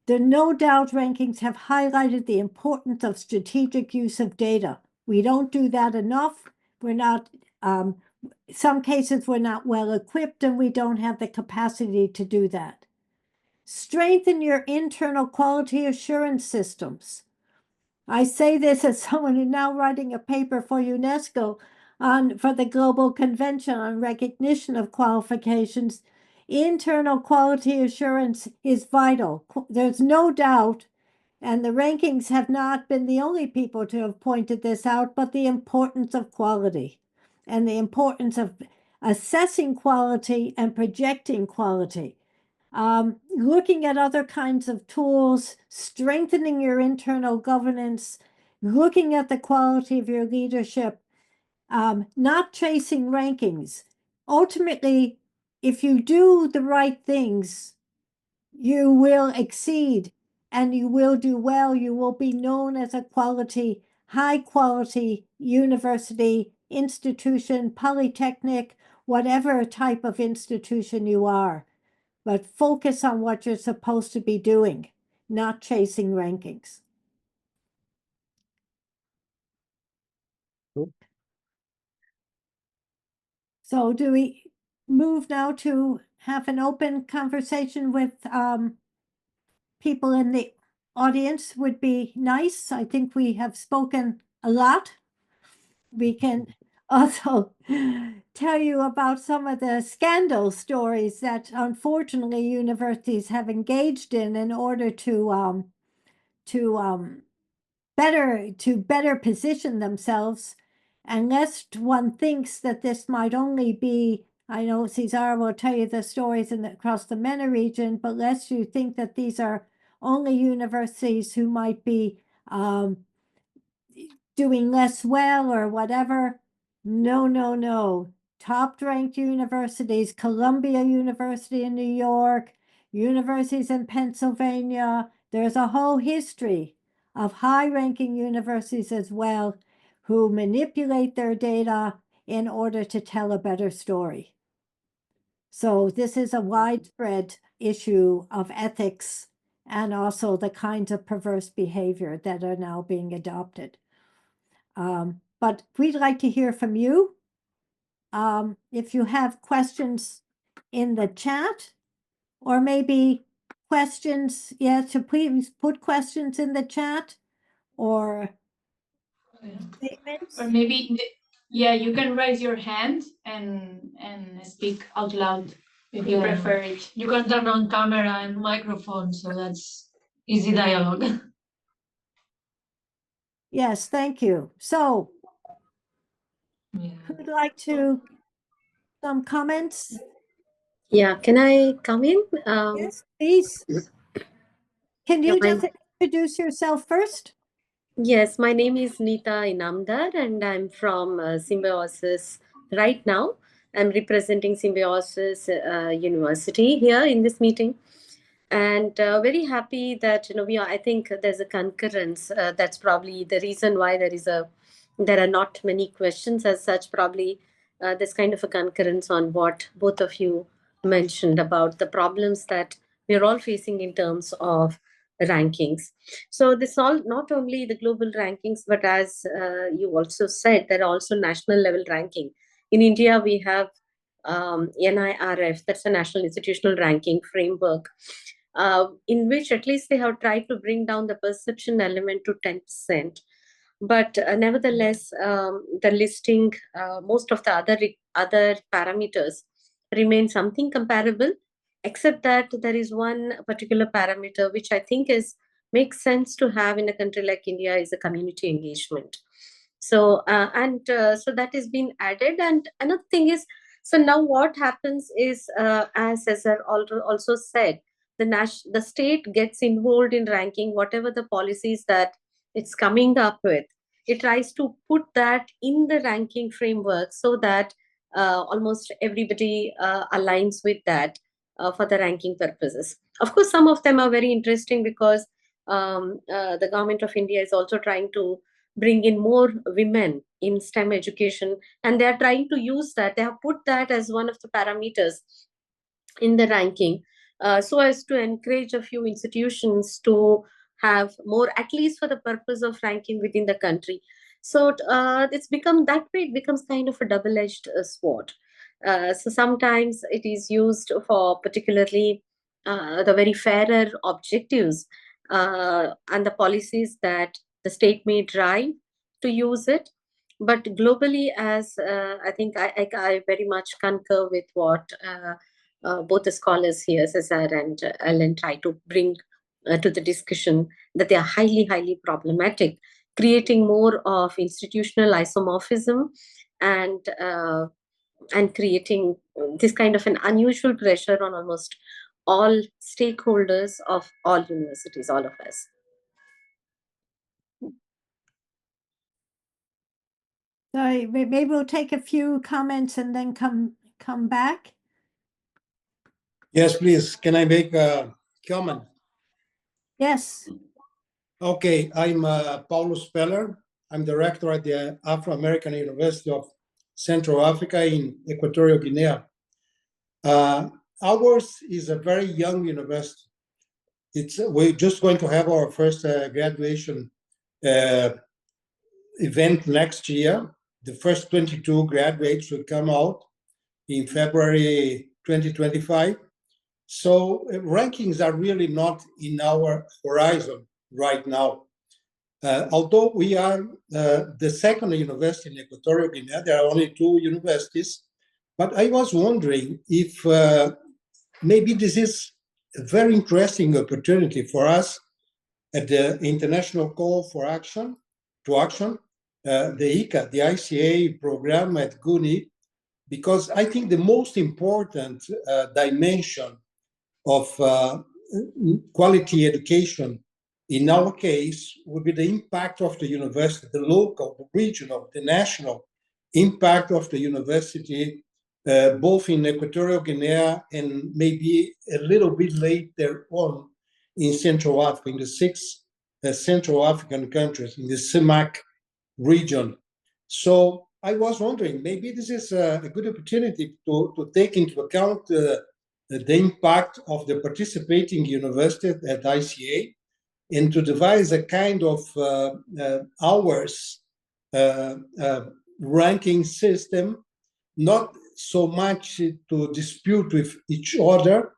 The no doubt rankings have highlighted the importance of strategic use of data. We don't do that enough. We're not, some cases we're not well equipped, and we don't have the capacity to do that. Strengthen your internal quality assurance systems. I say this as someone who's now writing a paper for UNESCO for the Global Convention on Recognition of Qualifications. Internal quality assurance is vital. There's no doubt, and the rankings have not been the only people to have pointed this out, but the importance of quality and the importance of assessing quality and projecting quality. Looking at other kinds of tools, strengthening your internal governance, looking at the quality of your leadership, not chasing rankings. Ultimately, if you do the right things, you will exceed and you will do well. You will be known as a high quality university, institution, polytechnic, whatever type of institution you are. But focus on what you're supposed to be doing, not chasing rankings. Cool. So do we move now to have an open conversation with people in the audience? Would be nice. I think we have spoken a lot. We can also tell you about some of the scandal stories that unfortunately universities have engaged in order to better position themselves. And lest one thinks that this might only be, I know Cesar will tell you the stories across the MENA region, but lest you think that these are only universities who might be doing less well or whatever. No, no, no. Top ranked universities, Columbia University in New York, universities in Pennsylvania. There's a whole history of high-ranking universities as well who manipulate their data in order to tell a better story. So this is a widespread issue of ethics and also the kinds of perverse behavior that are now being adopted. But we'd like to hear from you. If you have questions in the chat, or maybe questions, to please put questions in the chat, or statements. Or maybe, you can raise your hand and speak out loud. if you prefer it. You can turn on camera and microphone, so that's easy dialogue. Yes, thank you. So who'd like to, some comments? Yeah, can I come in? Yes, please. Can Yeah, you just introduce yourself first? Yes, my name is Neeta Inamdar, and I'm from Symbiosis right now. I'm representing Symbiosis University here in this meeting, and very happy that I think there's a concurrence. That's probably the reason why there are not many questions as such. Probably there's kind of a concurrence on what both of you mentioned about the problems that we're all facing in terms of rankings. So this all not only the global rankings, but as you also said, there are also national level ranking. In India, we have NIRF, that's a National Institutional Ranking Framework, in which at least they have tried to bring down the perception element to 10%. But nevertheless, the listing, most of the other parameters remain something comparable, except that there is one particular parameter which I think makes sense to have in a country like India is a community engagement. So so that has been added. And another thing is, so now what happens is, as Cesar also said, the state gets involved in ranking whatever the policies that it's coming up with. It tries to put that in the ranking framework so that almost everybody aligns with that for the ranking purposes. Of course, some of them are very interesting because the government of India is also trying to bring in more women in STEM education, and they are trying to use that. They have put that as one of the parameters in the ranking, so as to encourage a few institutions to have more, at least for the purpose of ranking within the country. So it's become that way. It becomes kind of a double-edged sword. So sometimes it is used for particularly the very fairer objectives and the policies that the state may drive to use it. But globally, as I think I very much concur with what both the scholars here, Cesar and Ellen, try to bring to the discussion, that they are highly, highly problematic, creating more of institutional isomorphism and creating this kind of an unusual pressure on almost all stakeholders of all universities, all of us. Sorry, maybe we'll take a few comments and then come back. Yes, please. Can I make a comment? Yes. Okay, I'm Paulo Speller. I'm director at the Afro-American University of Central Africa in Equatorial Guinea. Ours is a very young university. We're just going to have our first graduation event next year. The first 22 graduates will come out in February 2025. So rankings are really not in our horizon right now. Although we are the second university in Equatorial Guinea, there are only 2 universities. But I was wondering if maybe this is a very interesting opportunity for us at the International Call for Action, the ICA, the ICA program at GUNi, because I think the most important dimension of quality education in our case would be the impact of the university, the local, the regional, the national impact of the university, both in Equatorial Guinea and maybe a little bit later on in Central Africa, in the 6 Central African countries, in the CEMAC region. So I was wondering, maybe this is a good opportunity to take into account the impact of the participating university at ICA, and to devise a kind of hours ranking system, not so much to dispute with each other,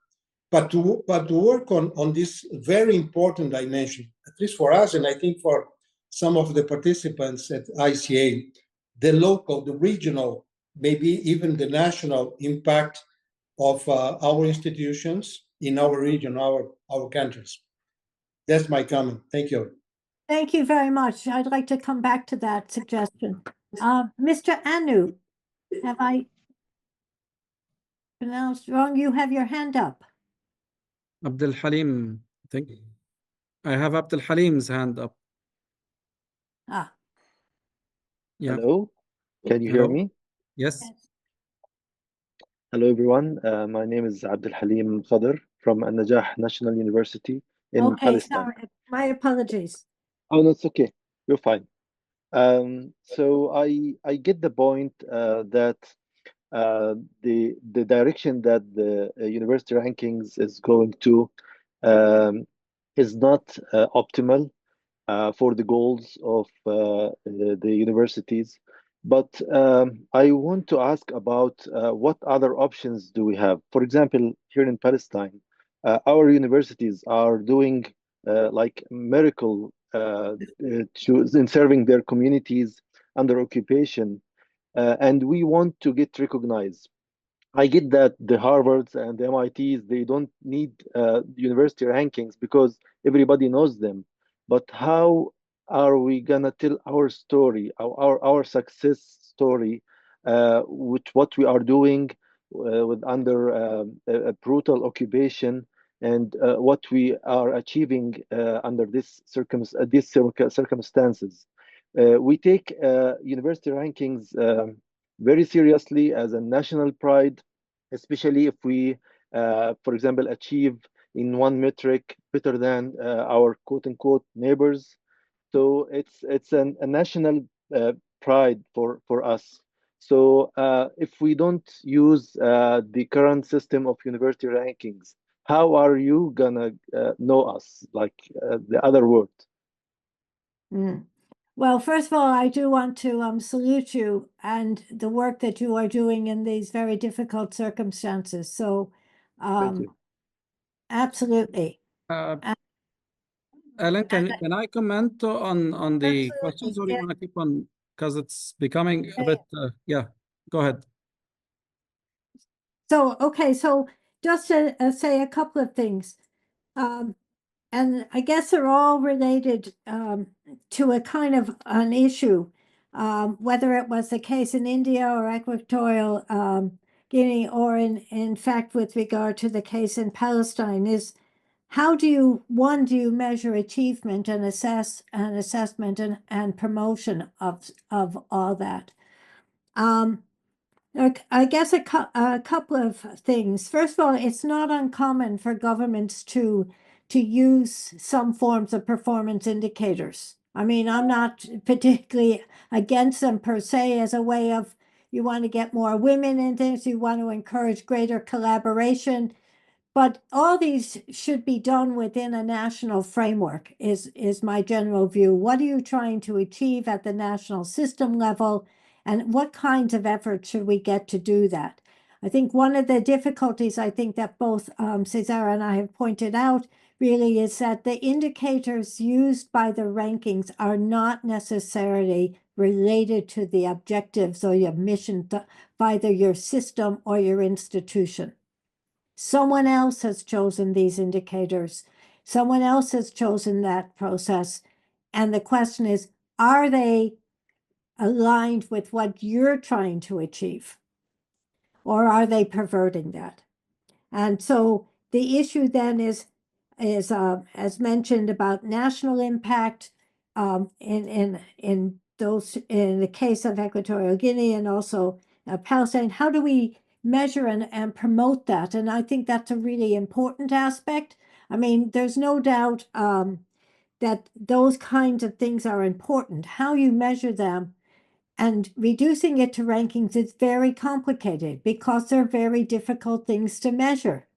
but to work on this very important dimension, at least for us, and I think for some of the participants at ICA, the local, the regional, maybe even the national impact of our institutions in our region, our countries. That's my comment. Thank you. Thank you very much. I'd like to come back to that suggestion. Mr. Anu, have I pronounced wrong? You have your hand up. Abdul Halim, I think. I have Abdul Halim's hand up. Ah, Yeah. Hello, can you hear Hello? me? Yes. yes. Hello, everyone. My name is Abdul Halim Khadr from Al Najah National University in Okay, Palestine. sorry. My apologies. Oh, no, it's okay. You're fine. So I get the point that the direction that the university rankings is going to is not optimal for the goals of the universities. But I want to ask about what other options do we have? For example, here in Palestine, our universities are doing like miracle in serving their communities under occupation, and we want to get recognized. I get that the Harvards and the MITs, they don't need university rankings because everybody knows them. But how are we gonna tell our story, our success story, with what we are doing with under a brutal occupation, and what we are achieving under these circumstances? We take university rankings very seriously as a national pride, especially if we, for example, achieve in one metric better than our quote unquote neighbors. So it's a national pride for us. So if we don't use the current system of university rankings, how are you gonna know us, like the other world? Mm. Well, first of all, I do want to salute you and the work that you are doing in these very difficult circumstances. So, Thank you. absolutely. Uh, And- Alan, can I comment on the Absolutely, questions, or you yeah. want to keep on, because it's becoming a bit, yeah, go ahead. So, okay, so just to say a couple of things. And I guess they're all related to a kind of an issue, whether it was the case in India or Equatorial Guinea, or in fact, with regard to the case in Palestine, is how do you measure achievement and assessment and promotion of all that? I guess a couple of things. First of all, it's not uncommon for governments to use some forms of performance indicators. I mean, I'm not particularly against them per se as a way of, you want to get more women in things, you want to encourage greater collaboration. But all these should be done within a national framework, is my general view. What are you trying to achieve at the national system level? And what kinds of efforts should we get to do that? I think one of the difficulties, I think that both Cesar and I have pointed out, really is that the indicators used by the rankings are not necessarily related to the objectives or your mission of either your system or your institution. Someone else has chosen these indicators. Someone else has chosen that process. And the question is, are they aligned with what you're trying to achieve? Or are they perverting that? And so the issue then is as mentioned, about national impact in the case of Equatorial Guinea and also Palestine. How do we measure and promote that? And I think that's a really important aspect. I mean, there's no doubt that those kinds of things are important. How you measure them and reducing it to rankings is very complicated because they're very difficult things to measure.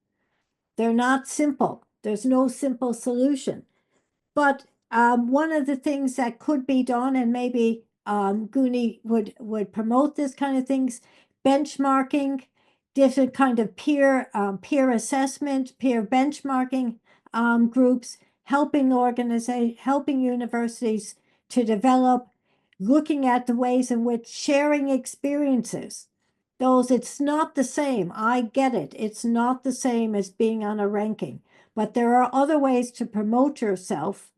They're not simple. There's no simple solution. But one of the things that could be done, and maybe GUNi would promote this kind of things, benchmarking, different kind of peer assessment, peer benchmarking groups, helping universities to develop, looking at the ways in which sharing experiences it's not the same. I get it. It's not the same as being on a ranking, but there are other ways to promote yourself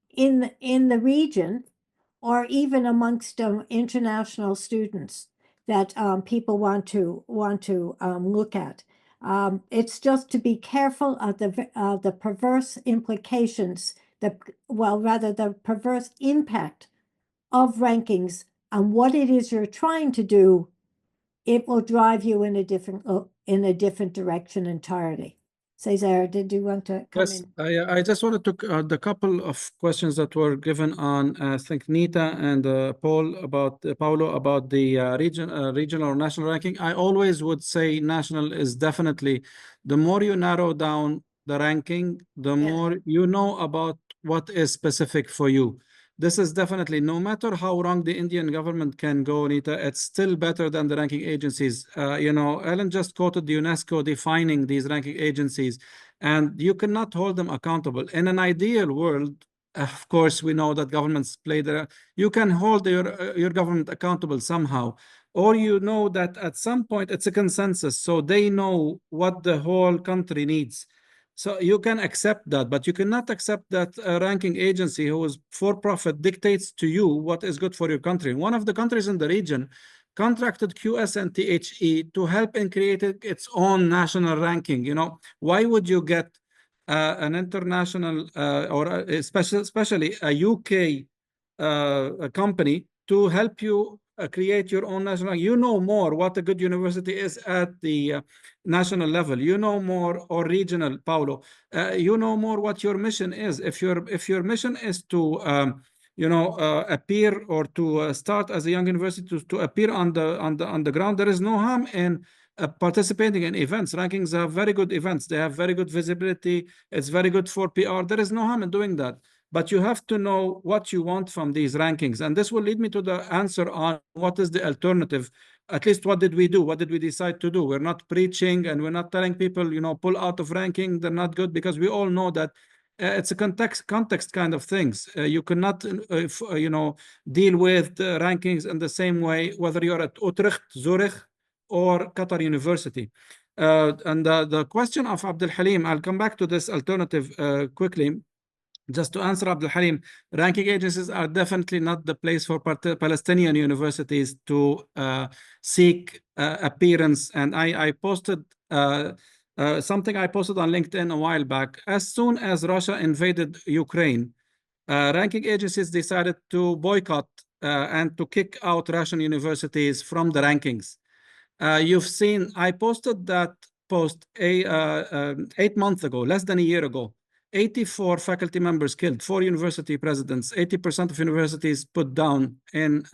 in the region or even amongst international students that people want to look at. It's just to be careful of the perverse implications, the perverse impact of rankings on what it is you're trying to do. It will drive you in a different direction entirely. Cesar, did you want to come Yes, in? I just wanted to the couple of questions that were given on I think Nita and Paul about Paulo about the regional or national ranking. I always would say national is definitely the more you narrow down the ranking, the Yes. more you know about what is specific for you. This is definitely, no matter how wrong the Indian government can go, Nita, it's still better than the ranking agencies. You know, Ellen just quoted the UNESCO defining these ranking agencies, and you cannot hold them accountable. In an ideal world, of course, we know that governments play you can hold your government accountable somehow, or you know that at some point it's a consensus, so they know what the whole country needs. So you can accept that, but you cannot accept that a ranking agency who is for profit dictates to you what is good for your country. One of the countries in the region contracted QS and THE to help in creating its own national ranking. You know, why would you get an international or especially a UK a company to help you create your own national? You know more what a good university is at the national level. You know more, or regional, Paulo. You know more what your mission is. If your mission is to appear or to start as a young university to appear on the ground, there is no harm in participating in events. Rankings have very good events. They have very good visibility. It's very good for PR. There is no harm in doing that. But you have to know what you want from these rankings. And this will lead me to the answer on what is the alternative. At least what did we do? What did we decide to do? We're not preaching and we're not telling people, pull out of ranking. They're not good, because we all know that it's a context kind of things. You cannot, deal with rankings in the same way, whether you're at Utrecht, Zurich, or Qatar University. And the question of Abdul Halim, I'll come back to this alternative quickly. Just to answer Abdul Halim, ranking agencies are definitely not the place for Palestinian universities to seek appearance. And I posted something I posted on LinkedIn a while back. As soon as Russia invaded Ukraine, ranking agencies decided to boycott and to kick out Russian universities from the rankings. You've seen, I posted that post 8 months ago, less than a year ago. 84 faculty members killed, 4 university presidents, 80% of universities put down in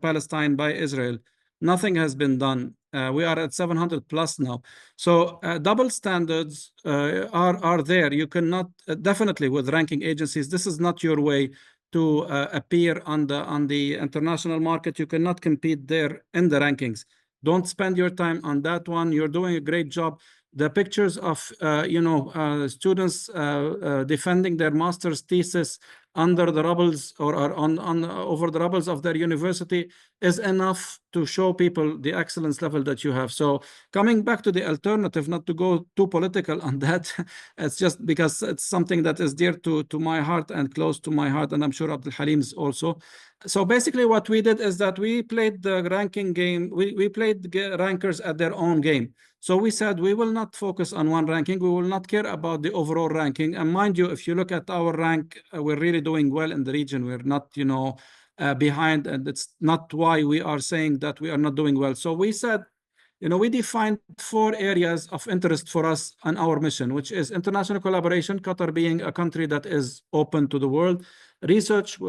Palestine by Israel. Nothing has been done. We are at 700 plus now. So double standards are there. You cannot, definitely with ranking agencies, this is not your way to appear on the international market. You cannot compete there in the rankings. Don't spend your time on that one. You're doing a great job. The pictures of students defending their master's thesis under the rubbles or over the rubbles of their university is enough to show people the excellence level that you have. So coming back to the alternative, not to go too political on that, it's just because it's something that is dear to my heart and close to my heart, and I'm sure Abdul Halim's also. So basically what we did is that we played the ranking game. We played the rankers at their own game. So we said we will not focus on one ranking. We will not care about the overall ranking. And mind you, if you look at our rank, we're really doing well in the region. We're not, behind, and it's not why we are saying that we are not doing well. So we said, we defined 4 areas of interest for us on our mission, which is international collaboration, Qatar being a country that is open to the world. Research,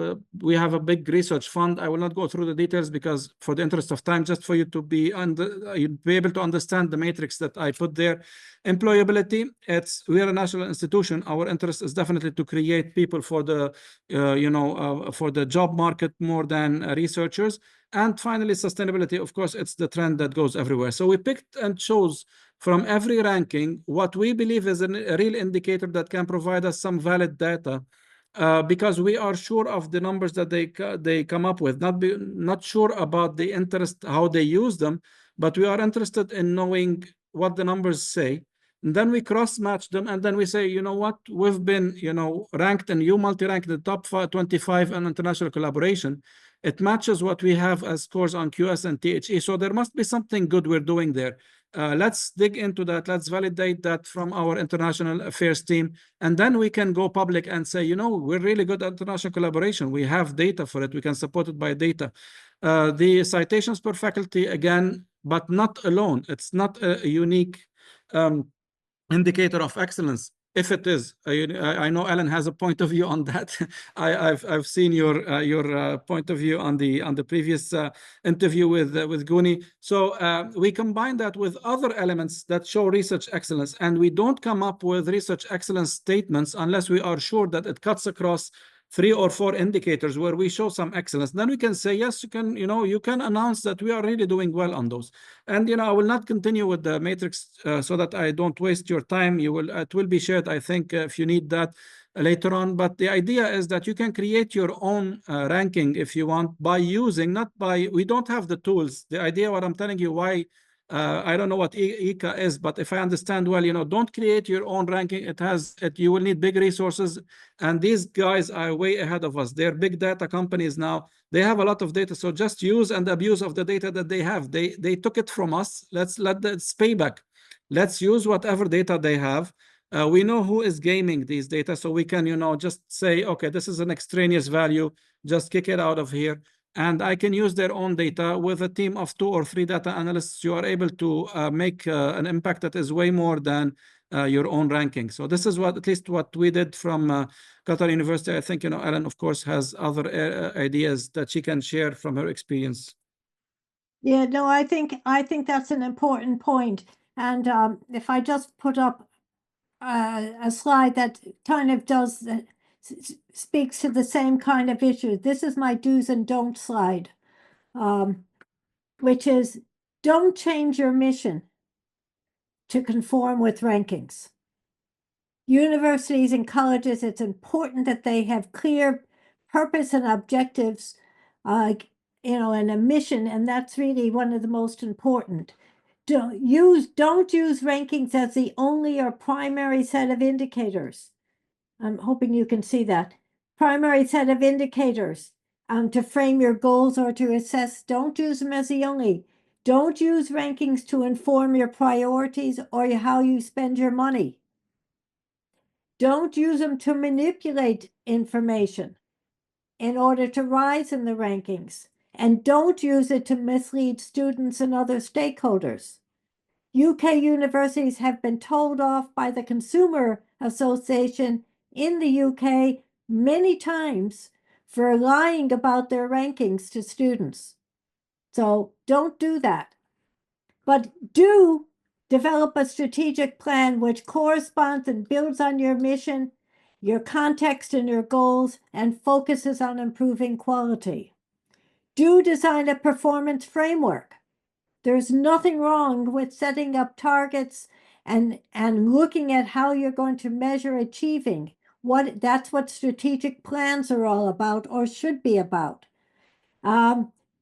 we have a big research fund. I will not go through the details because for the interest of time, just for you to be able to understand the matrix that I put there. Employability, we are a national institution. Our interest is definitely to create people for the, for the job market more than researchers. And finally, sustainability. Of course, it's the trend that goes everywhere. So we picked and chose from every ranking what we believe is a real indicator that can provide us some valid data because we are sure of the numbers that they come up with, not sure about the interest, how they use them, but we are interested in knowing what the numbers say. And then we cross-match them, and then we say, you know what, we've been, ranked in multi-ranked in the top 25 in international collaboration. It matches what we have as scores on QS and THE. So there must be something good we're doing there. Let's dig into that. Let's validate that from our international affairs team. And then we can go public and say, we're really good at international collaboration. We have data for it. We can support it by data. The citations per faculty, again, but not alone. It's not a unique indicator of excellence. If it is, I know Alan has a point of view on that. I've seen your point of view on the previous interview with GUNi. So we combine that with other elements that show research excellence, and we don't come up with research excellence statements unless we are sure that it cuts across 3 or 4 indicators where we show some excellence. Then we can say, yes, you can announce that we are really doing well on those. And, I will not continue with the matrix so that I don't waste your time. It will be shared, I think, if you need that later on. But the idea is that you can create your own ranking if you want by using, we don't have the tools. The idea, what I'm telling you, why I don't know what ICA is, but if I understand well, don't create your own ranking. You will need big resources, and these guys are way ahead of us. They're big data companies now. They have a lot of data, so just use and abuse of the data that they have. They took it from us. Let's let it's payback. Let's use whatever data they have. We know who is gaming these data, so we can, just say, okay, this is an extraneous value. Just kick it out of here. And I can use their own data with a team of 2 or 3 data analysts. You are able to make an impact that is way more than your own ranking. So this is at least what we did from Qatar University. I think, Ellen, of course, has other ideas that she can share from her experience. Yeah, no, I think that's an important point. And if I just put up a slide that kind of speaks to the same kind of issue. This is my do's and don'ts slide, which is don't change your mission to conform with rankings. Universities and colleges, it's important that they have clear purpose and objectives, and a mission, and that's really one of the most important. Don't use rankings as the only or primary set of indicators. I'm hoping you can see that. Primary set of indicators to frame your goals or to assess. Don't use them as the only. Don't use rankings to inform your priorities or how you spend your money. Don't use them to manipulate information in order to rise in the rankings. And don't use it to mislead students and other stakeholders. UK universities have been told off by the Consumer Association in the UK many times for lying about their rankings to students. So don't do that. But do develop a strategic plan which corresponds and builds on your mission, your context and your goals, and focuses on improving quality. Do design a performance framework. There's nothing wrong with setting up targets and looking at how you're going to measure achieving. That's what strategic plans are all about or should be about.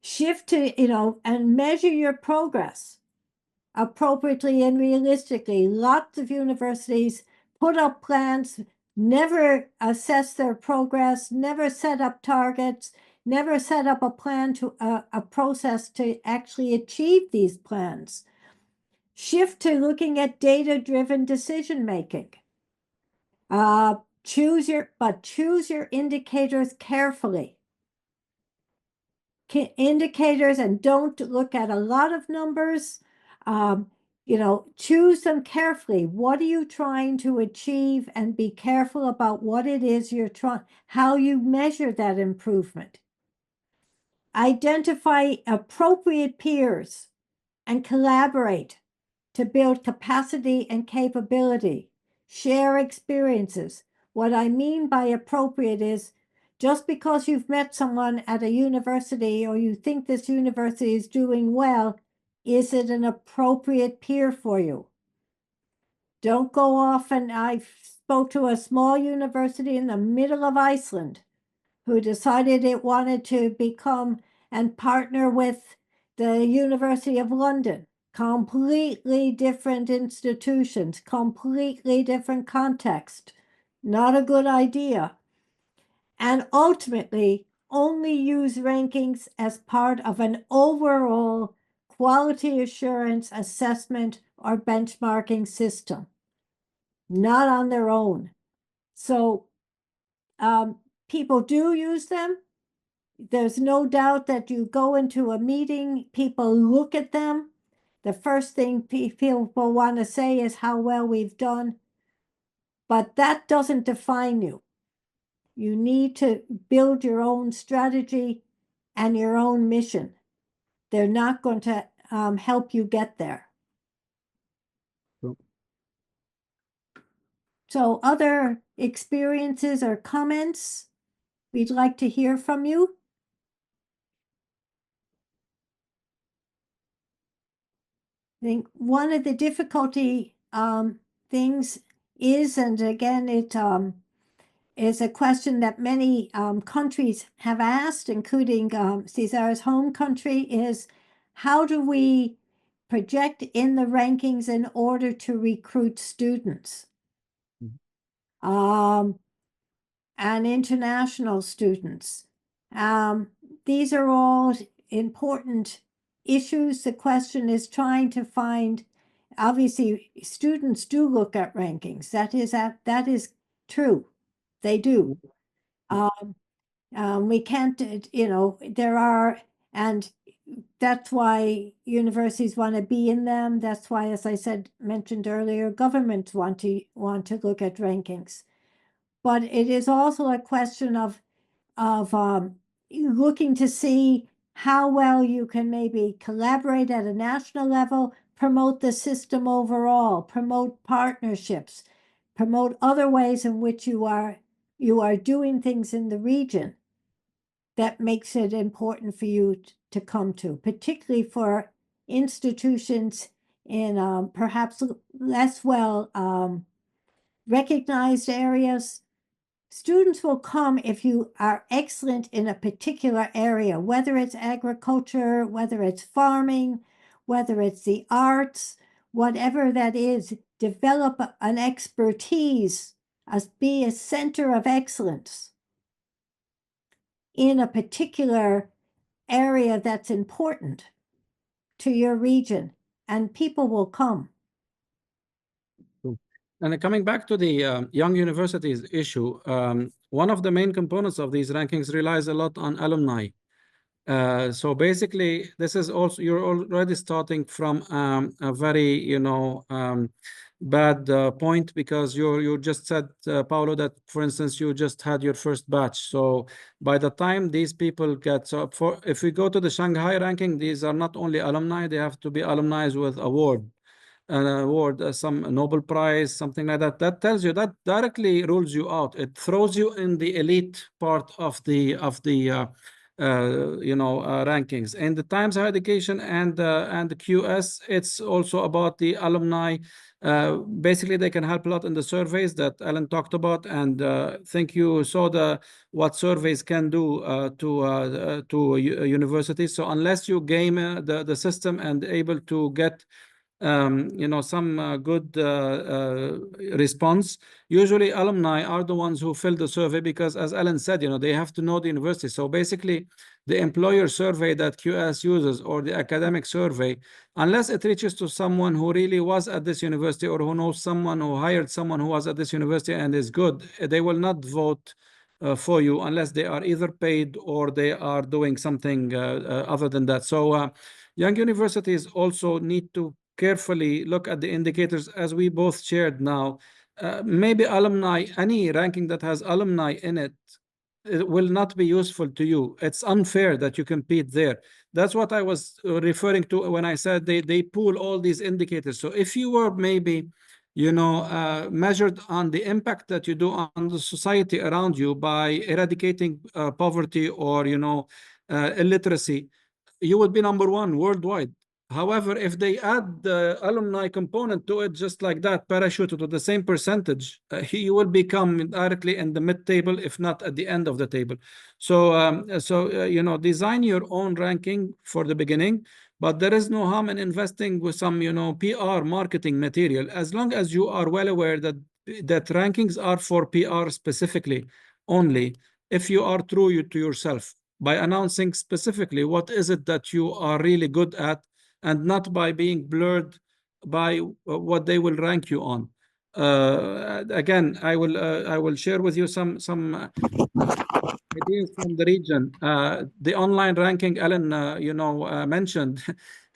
Shift to, and measure your progress appropriately and realistically. Lots of universities put up plans, never assess their progress, never set up targets, never set up a plan a process to actually achieve these plans. Shift to looking at data-driven decision-making. Choose your indicators carefully. Indicators, and don't look at a lot of numbers. Choose them carefully. What are you trying to achieve, and be careful about what it is you're trying, how you measure that improvement. Identify appropriate peers and collaborate to build capacity and capability. Share experiences. What I mean by appropriate is just because you've met someone at a university or you think this university is doing well, is it an appropriate peer for you? Don't go off. And I spoke to a small university in the middle of Iceland who decided it wanted to become and partner with the University of London. Completely different institutions, completely different context. Not a good idea. And ultimately, only use rankings as part of an overall quality assurance assessment or benchmarking system, not on their own. So people do use them. There's no doubt that you go into a meeting, people look at them. The first thing people want to say is how well we've done. But that doesn't define you. You need to build your own strategy and your own mission. They're not going to help you get there. So other experiences or comments we'd like to hear from you? I think one of the difficulty things is, and again, it is a question that many countries have asked, including Cesar's home country, is how do we project in the rankings in order to recruit students? And international students. These are all important issues. The question is trying to find, obviously, students do look at rankings. That is true. They do. We can't, there are, and that's why universities want to be in them. That's why, as I mentioned earlier, governments want to look at rankings. But it is also a question of looking to see how well you can maybe collaborate at a national level, promote the system overall, promote partnerships, promote other ways in which you are doing things in the region that makes it important for you to come to, particularly for institutions in perhaps less well recognized areas. Students will come if you are excellent in a particular area, whether it's agriculture, whether it's farming, whether it's the arts, whatever that is. Develop an expertise, be a center of excellence in a particular area that's important to your region, and people will come. And coming back to the young universities issue, one of the main components of these rankings relies a lot on alumni. So basically, this is also, you're already starting from a very, bad point, because you just said, Paolo, that, for instance, you just had your first batch. So by the time these people get, if we go to the Shanghai ranking, these are not only alumni, they have to be alumni with an award, some Nobel Prize, something like that. That tells you, that directly rules you out. It throws you in the elite part of the rankings. And the Times Higher Education and the QS, it's also about the alumni. Basically, they can help a lot in the surveys that Ellen talked about, and think you saw what surveys can do to universities. So unless you game the system and able to get some good response. Usually alumni are the ones who fill the survey, because as Ellen said, they have to know the university. So basically the employer survey that QS uses, or the academic survey, unless it reaches to someone who really was at this university, or who knows someone who hired someone who was at this university and is good, they will not vote for you unless they are either paid or they are doing something other than that. So young universities also need to carefully look at the indicators, as we both shared now. Maybe alumni, any ranking that has alumni in it, it will not be useful to you. It's unfair that you compete there. That's what I was referring to when I said they pool all these indicators. So if you were maybe measured on the impact that you do on the society around you by eradicating poverty or illiteracy, you would be number one worldwide. However, if they add the alumni component to it, just like that, parachuted to the same percentage, you will become directly in the mid table, if not at the end of the table. So, you know, design your own ranking for the beginning, but there is no harm in investing with some, you know, PR marketing material, as long as you are well aware that rankings are for PR specifically only. If you are true to yourself by announcing specifically what is it that you are really good at, and not by being blurred by what they will rank you on. Again, I will share with you some ideas from the region. The online ranking Ellen mentioned,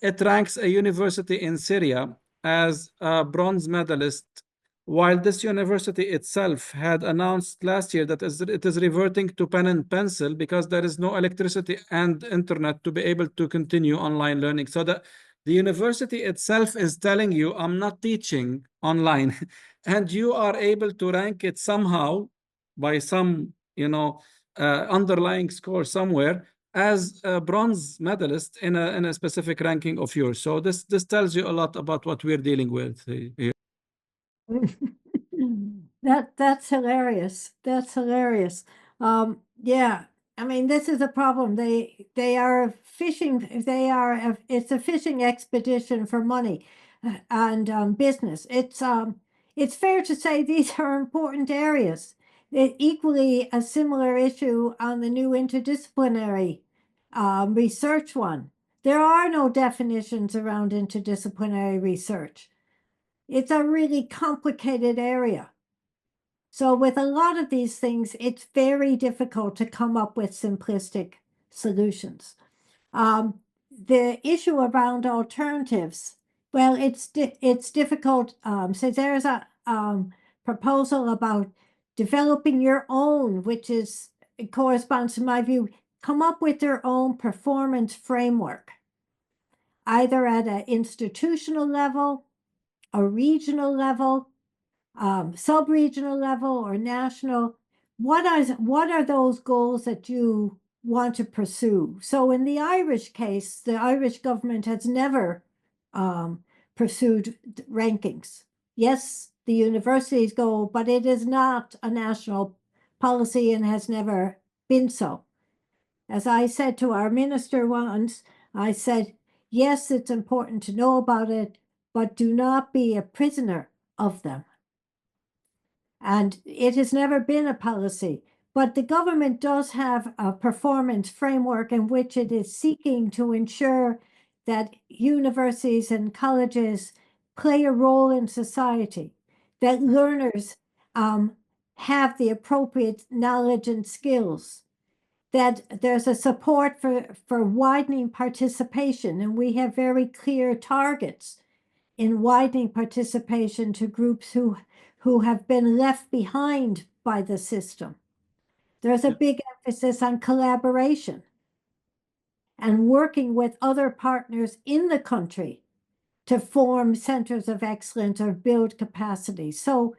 it ranks a university in Syria as a bronze medalist, while this university itself had announced last year that it is reverting to pen and pencil because there is no electricity and internet to be able to continue online learning. So the university itself is telling you, I'm not teaching online, and you are able to rank it somehow by some, underlying score somewhere as a bronze medalist in a specific ranking of yours. So this tells you a lot about what we're dealing with here. That's hilarious. That's hilarious. Yeah, I mean, this is a problem. They are fishing. It's a fishing expedition for money and business. It's fair to say these are important areas. Equally a similar issue on the new interdisciplinary research one. There are no definitions around interdisciplinary research. It's a really complicated area. So with a lot of these things, it's very difficult to come up with simplistic solutions. The issue around alternatives, well, it's difficult. So there's a proposal about developing your own, which it corresponds to my view, come up with your own performance framework, either at an institutional level, a regional level, sub-regional level, or national. What are those goals that you want to pursue? So in the Irish case, the Irish government has never pursued rankings. Yes, the university's goal, but it is not a national policy and has never been so. As I said to our minister once, I said, yes, it's important to know about it, but do not be a prisoner of them. And it has never been a policy, but the government does have a performance framework in which it is seeking to ensure that universities and colleges play a role in society, that learners have the appropriate knowledge and skills, that there's a support for widening participation, and we have very clear targets in widening participation to groups who have been left behind by the system. There's a big emphasis on collaboration and working with other partners in the country to form centers of excellence or build capacity. So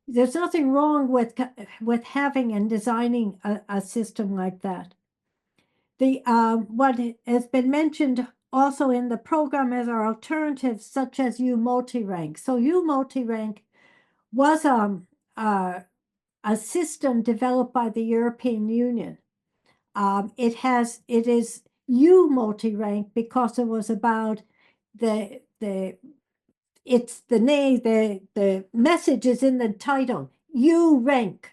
there's nothing wrong with having and designing a system like that. What has been mentioned also in the program is our alternatives, such as U-Multi-Rank. So U-Multi-Rank was a system developed by the European Union. It is U-Multi-Rank because it was about the message is in the title. You rank,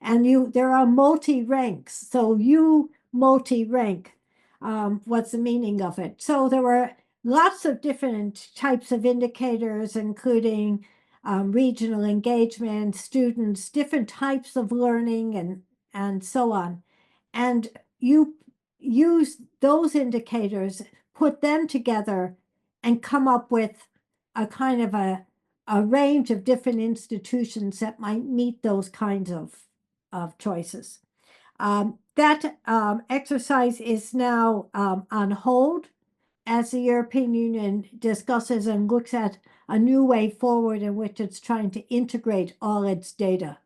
and there are multi-ranks. So U-Multi-Rank. What's the meaning of it? So there were lots of different types of indicators, including regional engagement, students, different types of learning, and so on. And you use those indicators, put them together, and come up with a kind of a range of different institutions that might meet those kinds of choices. That exercise is now on hold as the European Union discusses and looks at a new way forward in which it's trying to integrate all its data.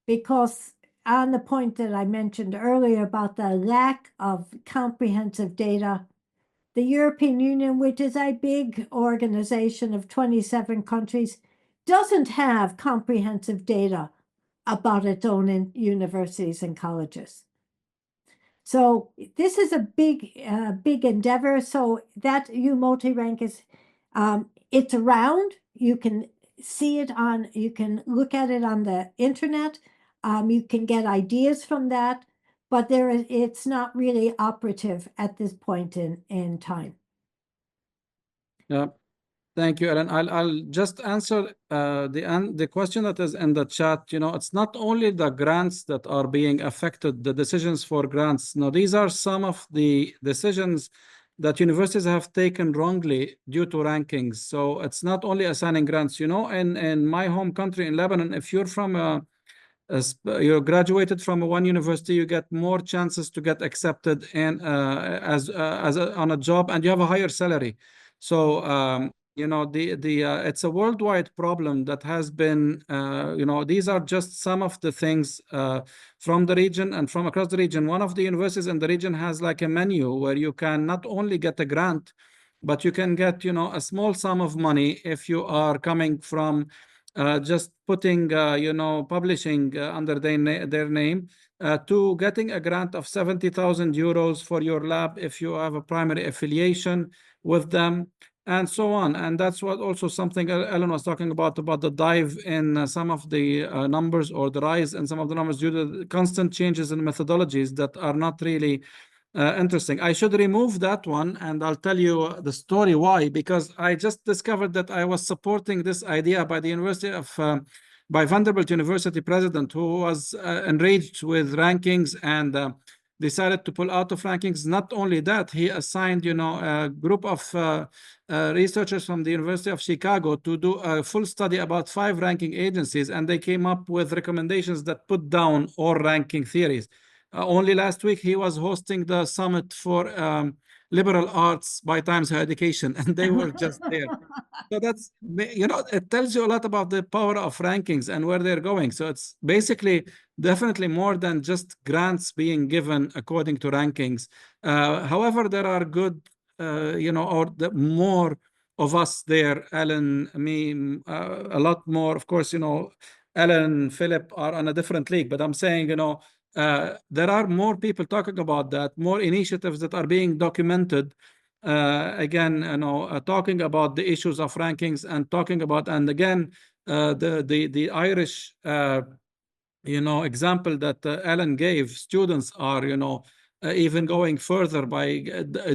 Because on the point that I mentioned earlier about the lack of comprehensive data, the European Union, which is a big organization of 27 countries, doesn't have comprehensive data about its own universities and colleges. So this is a big endeavor. So that U-Multi-Rank is, it's around. You can see it on, you can look at it on the internet. You can get ideas from that, but it's not really operative at this point in time. Yeah. Thank you, Ellen. I'll just answer the question that is in the chat. You know, it's not only the grants that are being affected, the decisions for grants. No, these are some of the decisions that universities have taken wrongly due to rankings. So it's not only assigning grants. You know, in my home country, in Lebanon, if you're from you're graduated from one university, you get more chances to get accepted in on a job, and you have a higher salary. So you know, it's a worldwide problem that has been, you know, these are just some of the things from the region and from across the region. One of the universities in the region has like a menu where you can not only get a grant, but you can get, you know, a small sum of money if you are coming from just putting, you know, publishing under their name, to getting a grant of 70,000 euros for your lab if you have a primary affiliation with them, and so on. And that's what also something Ellen was talking about the dive in some of the numbers, or the rise in some of the numbers due to the constant changes in methodologies that are not really interesting. I should remove that one, and I'll tell you the story why, because I just discovered that I was supporting this idea by the University of by Vanderbilt University president, who was enraged with rankings and decided to pull out of rankings. Not only that, he assigned, you know, a group of researchers from the University of Chicago to do a full study about 5 ranking agencies, and they came up with recommendations that put down all ranking theories. Only last week, he was hosting the summit for liberal arts by Times Higher Education, and they were just there. So that's, you know, it tells you a lot about the power of rankings and where they're going. So it's basically definitely more than just grants being given according to rankings. However, there are good, you know, or the more of us there, Ellen, me, a lot more, of course, you know, Ellen, Philip are on a different league, but I'm saying, you know, there are more people talking about that, more initiatives that are being documented. Again, you know, talking about the issues of rankings and talking about, and again, the Irish, you know, example that Ellen gave, students are, you know, even going further by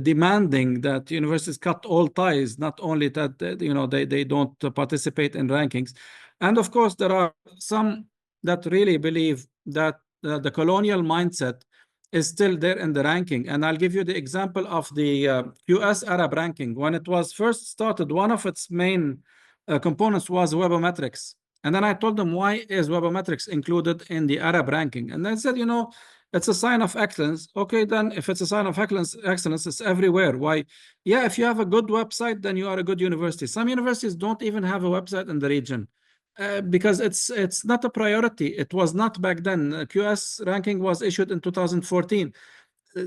demanding that universities cut all ties, not only that, you know, they don't participate in rankings. And of course, there are some that really believe that the colonial mindset is still there in the ranking. And I'll give you the example of the QS Arab ranking. When it was first started, one of its main components was webometrics. And then I told them, why is webometrics included in the Arab ranking? And they said, you know, it's a sign of excellence. Okay, then if it's a sign of excellence, it's everywhere. Why? Yeah, if you have a good website, then you are a good university. Some universities don't even have a website in the region. Because it's not a priority. It was not back then. QS ranking was issued in 2014.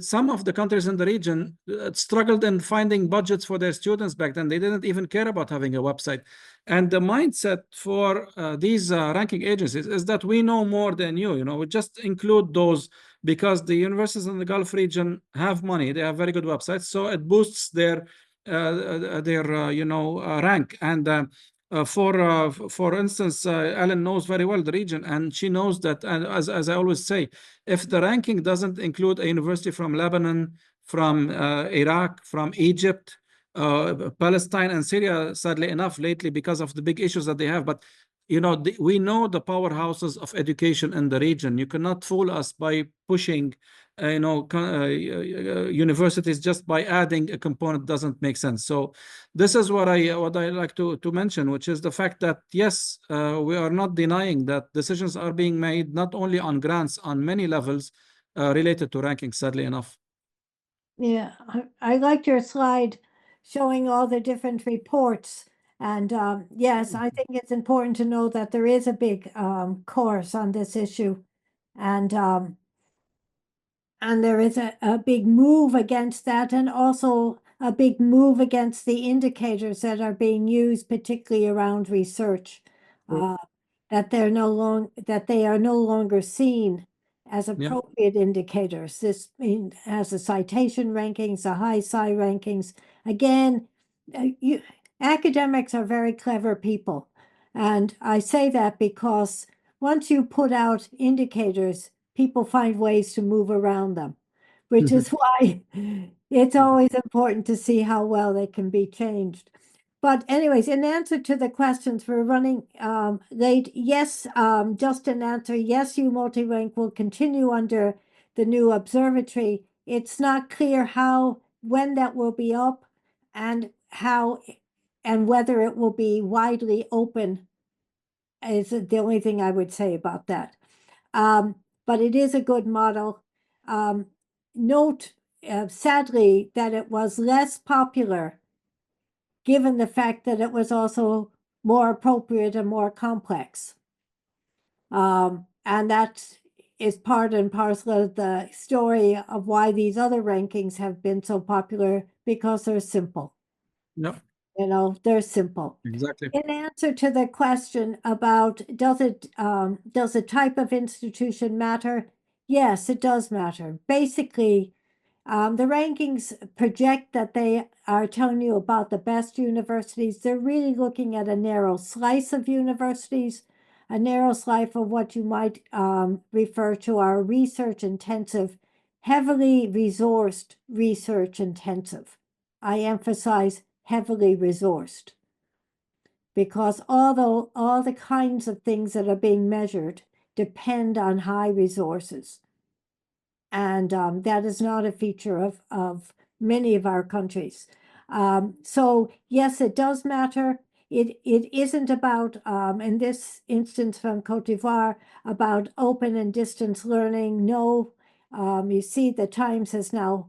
Some of the countries in the region struggled in finding budgets for their students back then. They didn't even care about having a website. And the mindset for these ranking agencies is that we know more than you. You know, we just include those because the universities in the Gulf region have money. They have very good websites, so it boosts their you know, rank. And for instance, Ellen knows very well the region, and she knows that, and as I always say, if the ranking doesn't include a university from Lebanon, from Iraq, from Egypt, Palestine and Syria, sadly enough, lately because of the big issues that they have, but you know, we know the powerhouses of education in the region. You cannot fool us by pushing you know, universities just by adding a component doesn't make sense. So this is what I like to mention, which is the fact that yes, we are not denying that decisions are being made not only on grants, on many levels related to ranking, sadly enough. Yeah, I liked your slide showing all the different reports. And yes, I think it's important to know that there is a big course on this issue. And there is a big move against that. And also a big move against the indicators that are being used, particularly around research, that they are no longer seen as appropriate indicators. This has the citation rankings, the high sci rankings. Again, academics are very clever people. And I say that because once you put out indicators, people find ways to move around them, which is why it's always important to see how well they can be changed. But anyways, in answer to the questions, we're running late. Yes, just an answer. Yes, U-Multi-Rank will continue under the new observatory. It's not clear when that will be up and how and whether it will be widely open is the only thing I would say about that. But it is a good model. Note, sadly, that it was less popular given the fact that it was also more appropriate and more complex. And that is part and parcel of the story of why these other rankings have been so popular, because they're simple. No, They're simple. exactly. In answer to the question about does the type of institution matter? Yes, it does matter. Basically, the rankings project that they are telling you about the best universities. They're really looking at a narrow slice of universities, a narrow slice of what you might refer to our research intensive, heavily resourced research intensive. I emphasize heavily resourced, because although all the kinds of things that are being measured depend on high resources. And that is not a feature of many of our countries. So yes, it does matter. It isn't about, in this instance from Cote d'Ivoire, about open and distance learning. No, you see the Times has now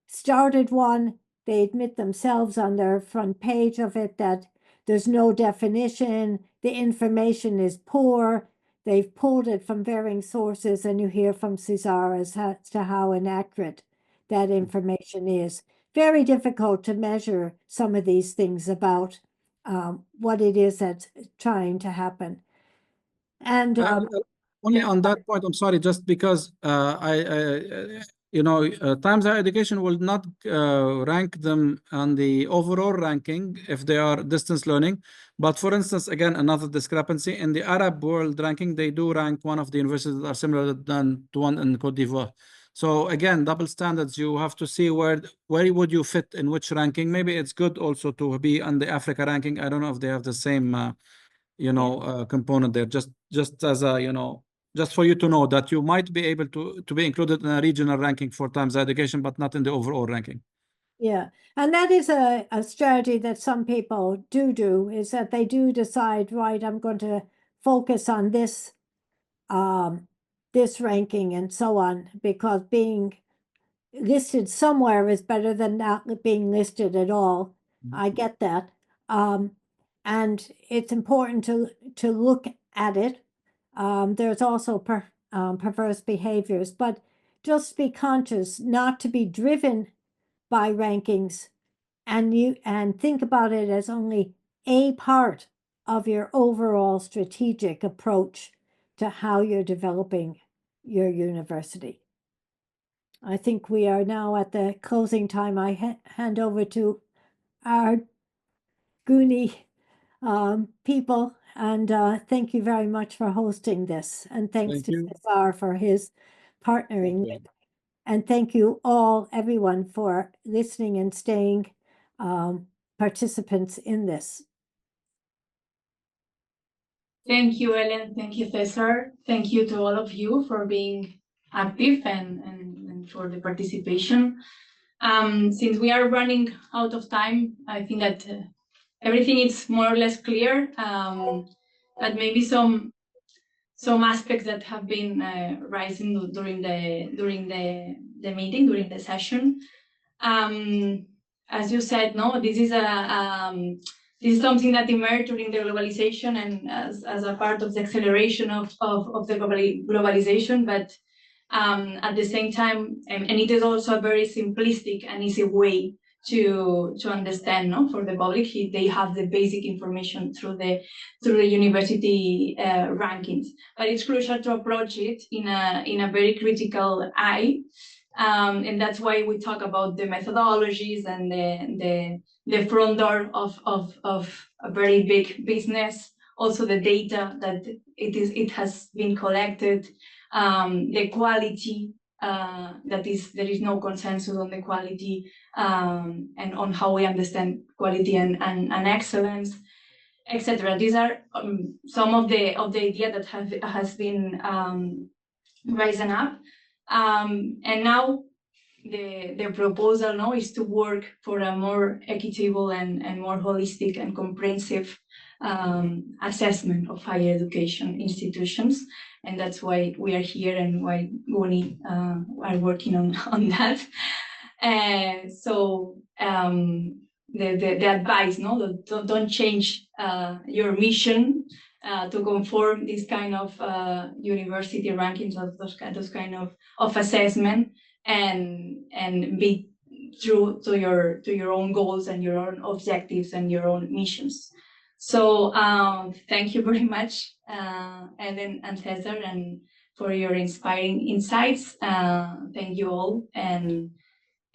started one. They admit themselves on their front page of it that there's no definition, the information is poor. They've pulled it from varying sources, and you hear from Cesar as to how inaccurate that information is. Very difficult to measure some of these things about what it is that's trying to happen. And only on that point, I'm sorry, just because Times Higher Education will not rank them on the overall ranking if they are distance learning. But for instance, again, another discrepancy in the Arab world ranking, they do rank one of the universities that are similar to one in Cote d'Ivoire. So again, double standards. You have to see where would you fit in which ranking. Maybe it's good also to be on the Africa ranking. I don't know if they have the same component there. Just as a just for you to know that you might be able to be included in a regional ranking for Times Education, but not in the overall ranking. Yeah, and that is a strategy that some people do, is that they do decide, right, I'm going to focus on this this ranking and so on, because being listed somewhere is better than not being listed at all. I get that. And it's important to look at it. There's also perverse behaviors, but just be conscious not to be driven by rankings, and think about it as only a part of your overall strategic approach to how you're developing your university. I think we are now at the closing time. I hand over to our GUNi people, and thank you very much for hosting this, and thanks Thank to you. Cesar for his partnering. Thank you. And thank you all, everyone, for listening and staying participants in this. Thank you, Ellen. Thank you, Cesar. Thank you to all of you for being active and for the participation. Since we are running out of time, I think that everything is more or less clear. But maybe some aspects that have been rising during the meeting, during the session. As you said, no, this is this is something that emerged during the globalization and as a part of the acceleration of the globalization, but at the same time, and it is also a very simplistic and easy way to understand, no, for the public. They have the basic information through the university rankings, but it's crucial to approach it in a very critical eye, and that's why we talk about the methodologies and the front door of a very big business. Also, the data that it has been collected, the quality. There is no consensus on the quality and on how we understand quality and excellence, etc. These are some of the idea that has been risen up, and now the proposal now is to work for a more equitable and more holistic and comprehensive assessment of higher education institutions, and that's why we are here and why GUNi are working on that. So the advice, no, don't change your mission to conform this kind of university rankings of those kind of assessment, and be true to your own goals and your own objectives and your own missions. So thank you very much, Ellen and Cesar, and for your inspiring insights. Thank you all, and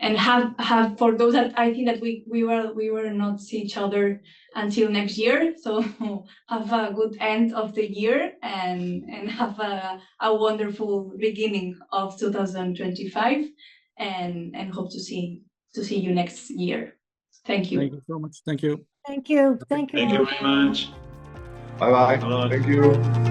have for those that I think that we were not see each other until next year. So have a good end of the year, and have a wonderful beginning of 2025, and hope to see you next year. Thank you. Thank you so much. Thank you. Thank you. Thank you. Thank you all. very much. Bye bye. Thanks a lot. Thank you.